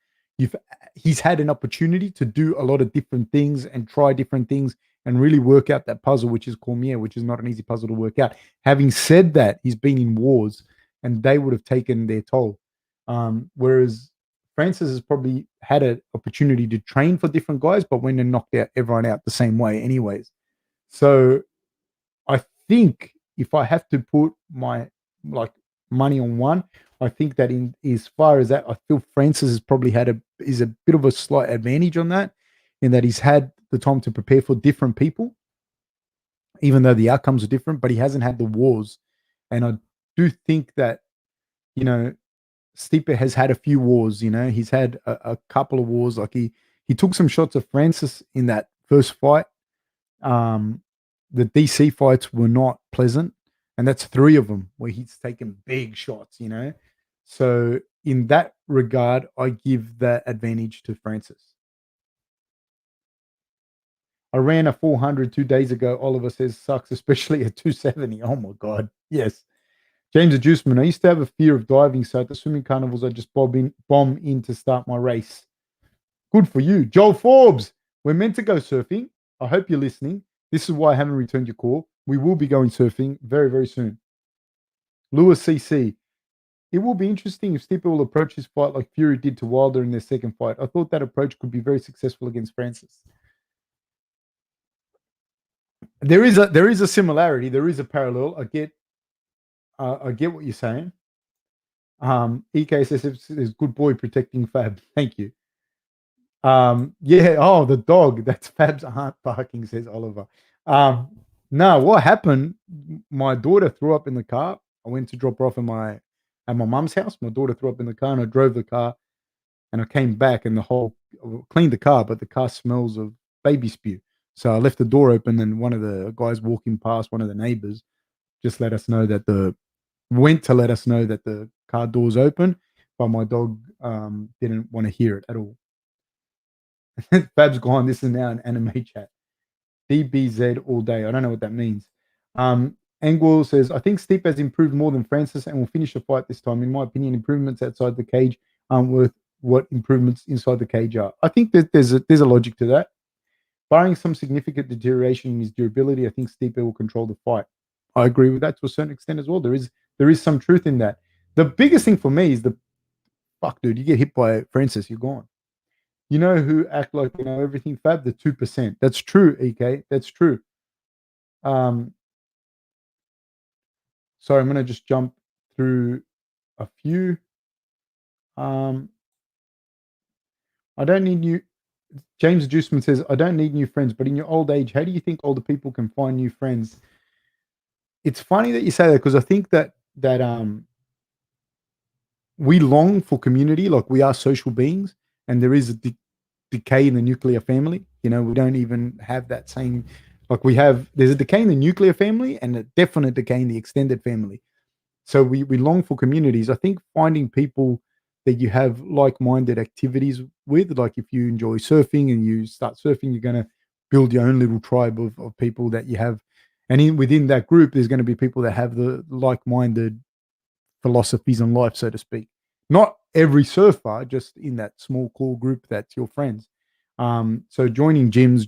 He's had an opportunity to do a lot of different things and try different things and really work out that puzzle, which is Cormier, which is not an easy puzzle to work out. Having said that, he's been in wars, and they would have taken their toll. Whereas Francis has probably had an opportunity to train for different guys, but went and knocked out everyone out the same way, anyways. So I think if I have to put my money on one, I think that in as far as that, I feel Francis has probably had a bit of a slight advantage on that, in that he's had the time to prepare for different people, even though the outcomes are different, but he hasn't had the wars. And I do think that, you know, Stipe has had a few wars, he's had a couple of wars. Like he took some shots of Francis in that first fight. The DC fights were not pleasant, and that's 3 of them where he's taken big shots. So in that regard, I give that advantage to Francis. I ran a 400 2 days ago. Oliver says sucks, especially at 270. Oh my god, yes. James Adjuceman, I used to have a fear of diving, so at the swimming carnivals, I just bomb in to start my race. Good for you. Joel Forbes, we're meant to go surfing. I hope you're listening. This is why I haven't returned your call. We will be going surfing very, very soon. Lewis CC, it will be interesting if Stipe will approach his fight like Fury did to Wilder in their second fight. I thought that approach could be very successful against Francis. There is a similarity. There is a parallel. I get what you're saying. EK says it's good boy protecting Fab. Thank you. Yeah. Oh, the dog. That's Fab's aunt barking, says Oliver. No, what happened? My daughter threw up in the car. I went to drop her off at my mum's house. My daughter threw up in the car, and I drove the car, and I came back, and cleaned the car, but the car smells of baby spew. So I left the door open, and one of the guys walking past, one of the neighbors, just let us know that the car door's open, but my dog didn't want to hear it at all. Fab's gone. This is now an anime chat. DBZ all day. I don't know what that means. Anguel says, I think Stipe has improved more than Francis and will finish the fight this time. In my opinion, improvements outside the cage aren't worth what improvements inside the cage are. I think that there's a logic to that. Barring some significant deterioration in his durability, I think Stipe will control the fight. I agree with that to a certain extent as well. There is some truth in that. The biggest thing for me is fuck, dude, you get hit by Francis, you're gone. You know who act like you know everything, Fab? The 2%. That's true, EK. That's true. Sorry, I'm gonna just jump through a few. I don't need new. James Juiceman says, I don't need new friends, but in your old age, how do you think older people can find new friends? It's funny that you say that, because I think that we long for community, like we are social beings, and there is a decay in the nuclear family. We don't even have that same, there's a decay in the nuclear family and a definite decay in the extended family. So we long for communities. I think finding people that you have like-minded activities with, like if you enjoy surfing and you start surfing, you're going to build your own little tribe of people that you have. And within that group, there's going to be people that have the like-minded philosophies on life, so to speak. Not every surfer, just in that small core group that's your friends. So joining gyms,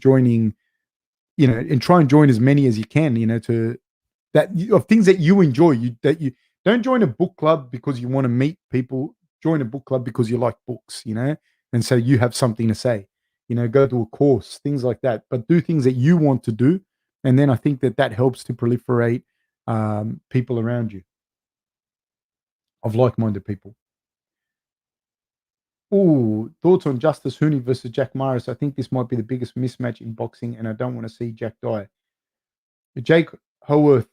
and try and join as many as you can, of things that you enjoy. That you don't join a book club because you want to meet people. Join a book club because you like books, and so you have something to say. go to a course, things like that. But do things that you want to do, and then I think that helps to proliferate people around you of like-minded people. Oh, thoughts on Justice Hooni versus Jack Morris? I think this might be the biggest mismatch in boxing, and I don't want to see Jack die. Jake Howarth,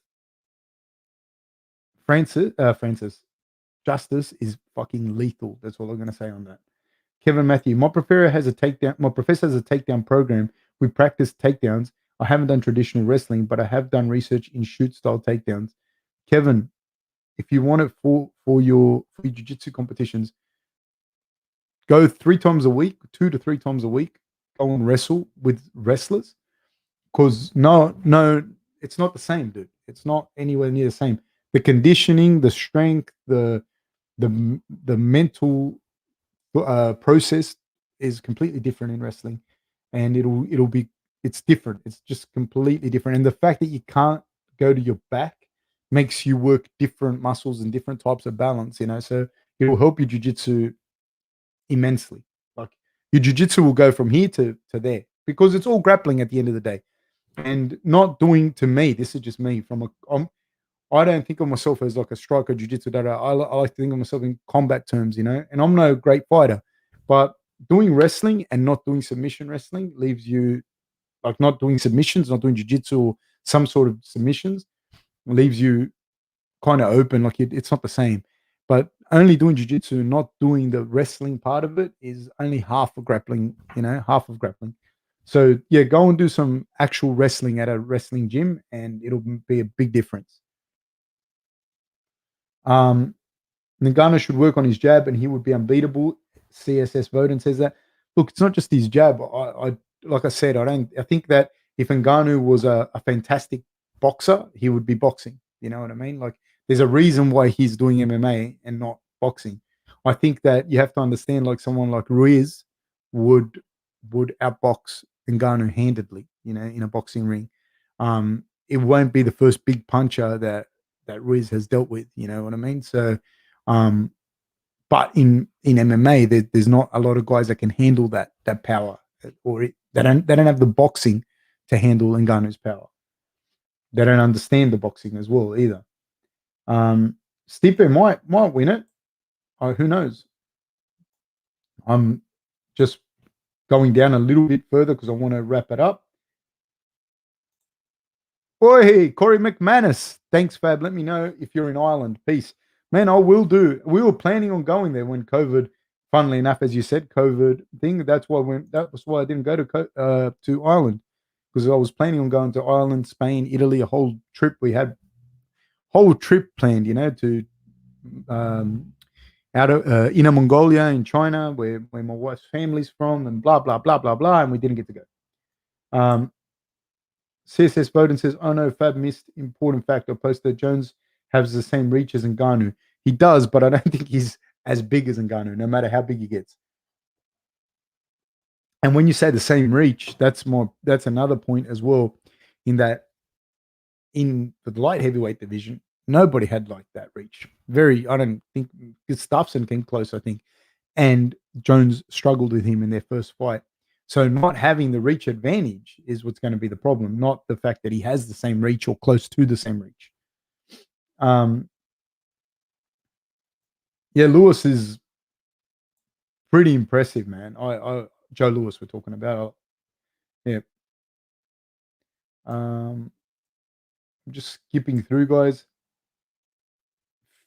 Francis, Justice is fucking lethal. That's all I'm going to say on that. Kevin Matthew, my professor has a takedown program. We practice takedowns. I haven't done traditional wrestling, but I have done research in shoot style takedowns. Kevin, if you want it for your jiu-jitsu competitions, go 3 times a week, 2 to 3 times a week. Go and wrestle with wrestlers, because no, it's not the same, dude. It's not anywhere near the same. The conditioning, the strength, the mental process is completely different in wrestling, and it's different. It's just completely different. And the fact that you can't go to your back makes you work different muscles and different types of balance. So it will help your jiu-jitsu immensely. Like, your jiu-jitsu will go from here to there, because it's all grappling at the end of the day. And not doing, to me, this is just me, I don't think of myself as like a striker, jiu-jitsu. I like to think of myself in combat terms, and I'm no great fighter, but doing wrestling and not doing submission wrestling leaves you, like, not doing submissions, not doing jiu-jitsu or some sort of submissions, leaves you kind of open. Like, it's not the same. But only doing jiu-jitsu, not doing the wrestling part of it, is only half of grappling, half of grappling. So yeah, go and do some actual wrestling at a wrestling gym, and it'll be a big difference. Ngannou should work on his jab, and he would be unbeatable. CSS Voden says that. Look, it's not just his jab. I like I said, I think that if Ngannou was a fantastic boxer, he would be boxing. You know what I mean? Like, there's a reason why he's doing MMA and not boxing. I think that you have to understand, like, someone like Ruiz would outbox Ngannou handedly, in a boxing ring. It won't be the first big puncher that Ruiz has dealt with. You know what I mean? So, um, but in MMA, there's not a lot of guys that can handle that power, or they don't have the boxing to handle Ngannou's power. They don't understand the boxing as well either. Stipe might win it. Who knows? I'm just going down a little bit further because I want to wrap it up. Oi, Corey McManus. Thanks, Fab. Let me know if you're in Ireland. Peace. Man, I will do. We were planning on going there when COVID, funnily enough, as you said, COVID thing. That was why I didn't go to Ireland, because I was planning on going to Ireland, Spain, Italy, a whole trip. We had whole trip planned, to out of Inner Mongolia in China, where my wife's family's from, and blah blah blah blah blah, and we didn't get to go. CSS Bowden says, "Oh no, Fab missed important fact. I posted Jones has the same reach as Ngannou. He does, but I don't think he's as big as Ngannou, no matter how big he gets." And when you say the same reach, that's another point as well, in that in the light heavyweight division, nobody had like that reach. I don't think Gustafsson came close, I think, and Jones struggled with him in their first fight. So not having the reach advantage is what's going to be the problem, not the fact that he has the same reach or close to the same reach. Yeah, Lewis is pretty impressive, man. Joe Lewis we're talking about. Yeah. I'm just skipping through, guys.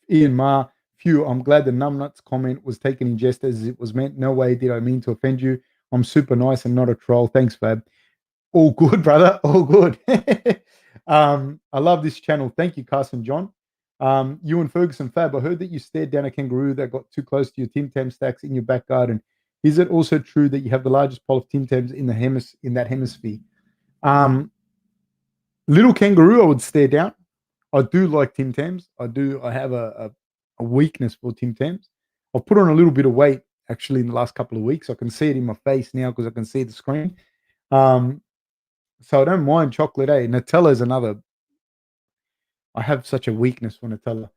Ian Ma, phew, I'm glad the numbnuts comment was taken in jest as it was meant. No way did I mean to offend you. I'm super nice and not a troll. Thanks, Fab. All good, brother. All good. I love this channel. Thank you, Carson John. You and Ferguson, Fab, I heard that you stared down a kangaroo that got too close to your Tim Tam stacks in your back garden. Is it also true that you have the largest pile of Tim Tams in that hemisphere? Little kangaroo, I would stare down. I do like Tim Tams. I have a weakness for Tim Tams. I've put on a little bit of weight actually in the last couple of weeks. I can see it in my face now because I can see the screen. So I don't mind chocolate. Nutella is another. I have such a weakness for Nutella.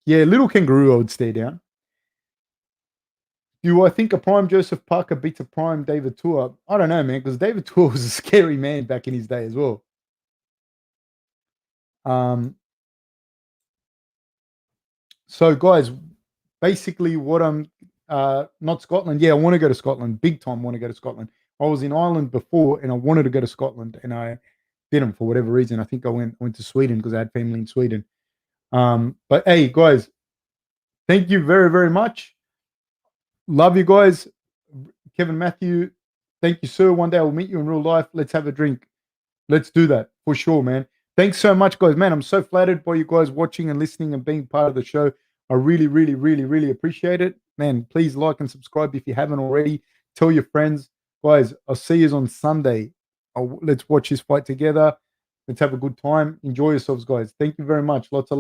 Yeah, little kangaroo, I would stare down. Do I think a prime Joseph Parker beats a prime David Tua? I don't know, man, because David Tua was a scary man back in his day as well. So, guys, basically, what I'm not Scotland. Yeah, I want to go to Scotland. Big time want to go to Scotland. I was in Ireland before and I wanted to go to Scotland and I didn't for whatever reason. I think I went to Sweden because I had family in Sweden. But hey, guys, thank you very, very much. Love you guys. Kevin Matthew, thank you, sir. One day I'll meet you in real life. Let's have a drink. Let's do that for sure, man. Thanks so much, guys. Man, I'm so flattered by you guys watching and listening and being part of the show. I really, really, really, really appreciate it. Man, please like and subscribe if you haven't already. Tell your friends. Guys, I'll see you on Sunday. Let's watch this fight together. Let's have a good time. Enjoy yourselves, guys. Thank you very much. Lots of love.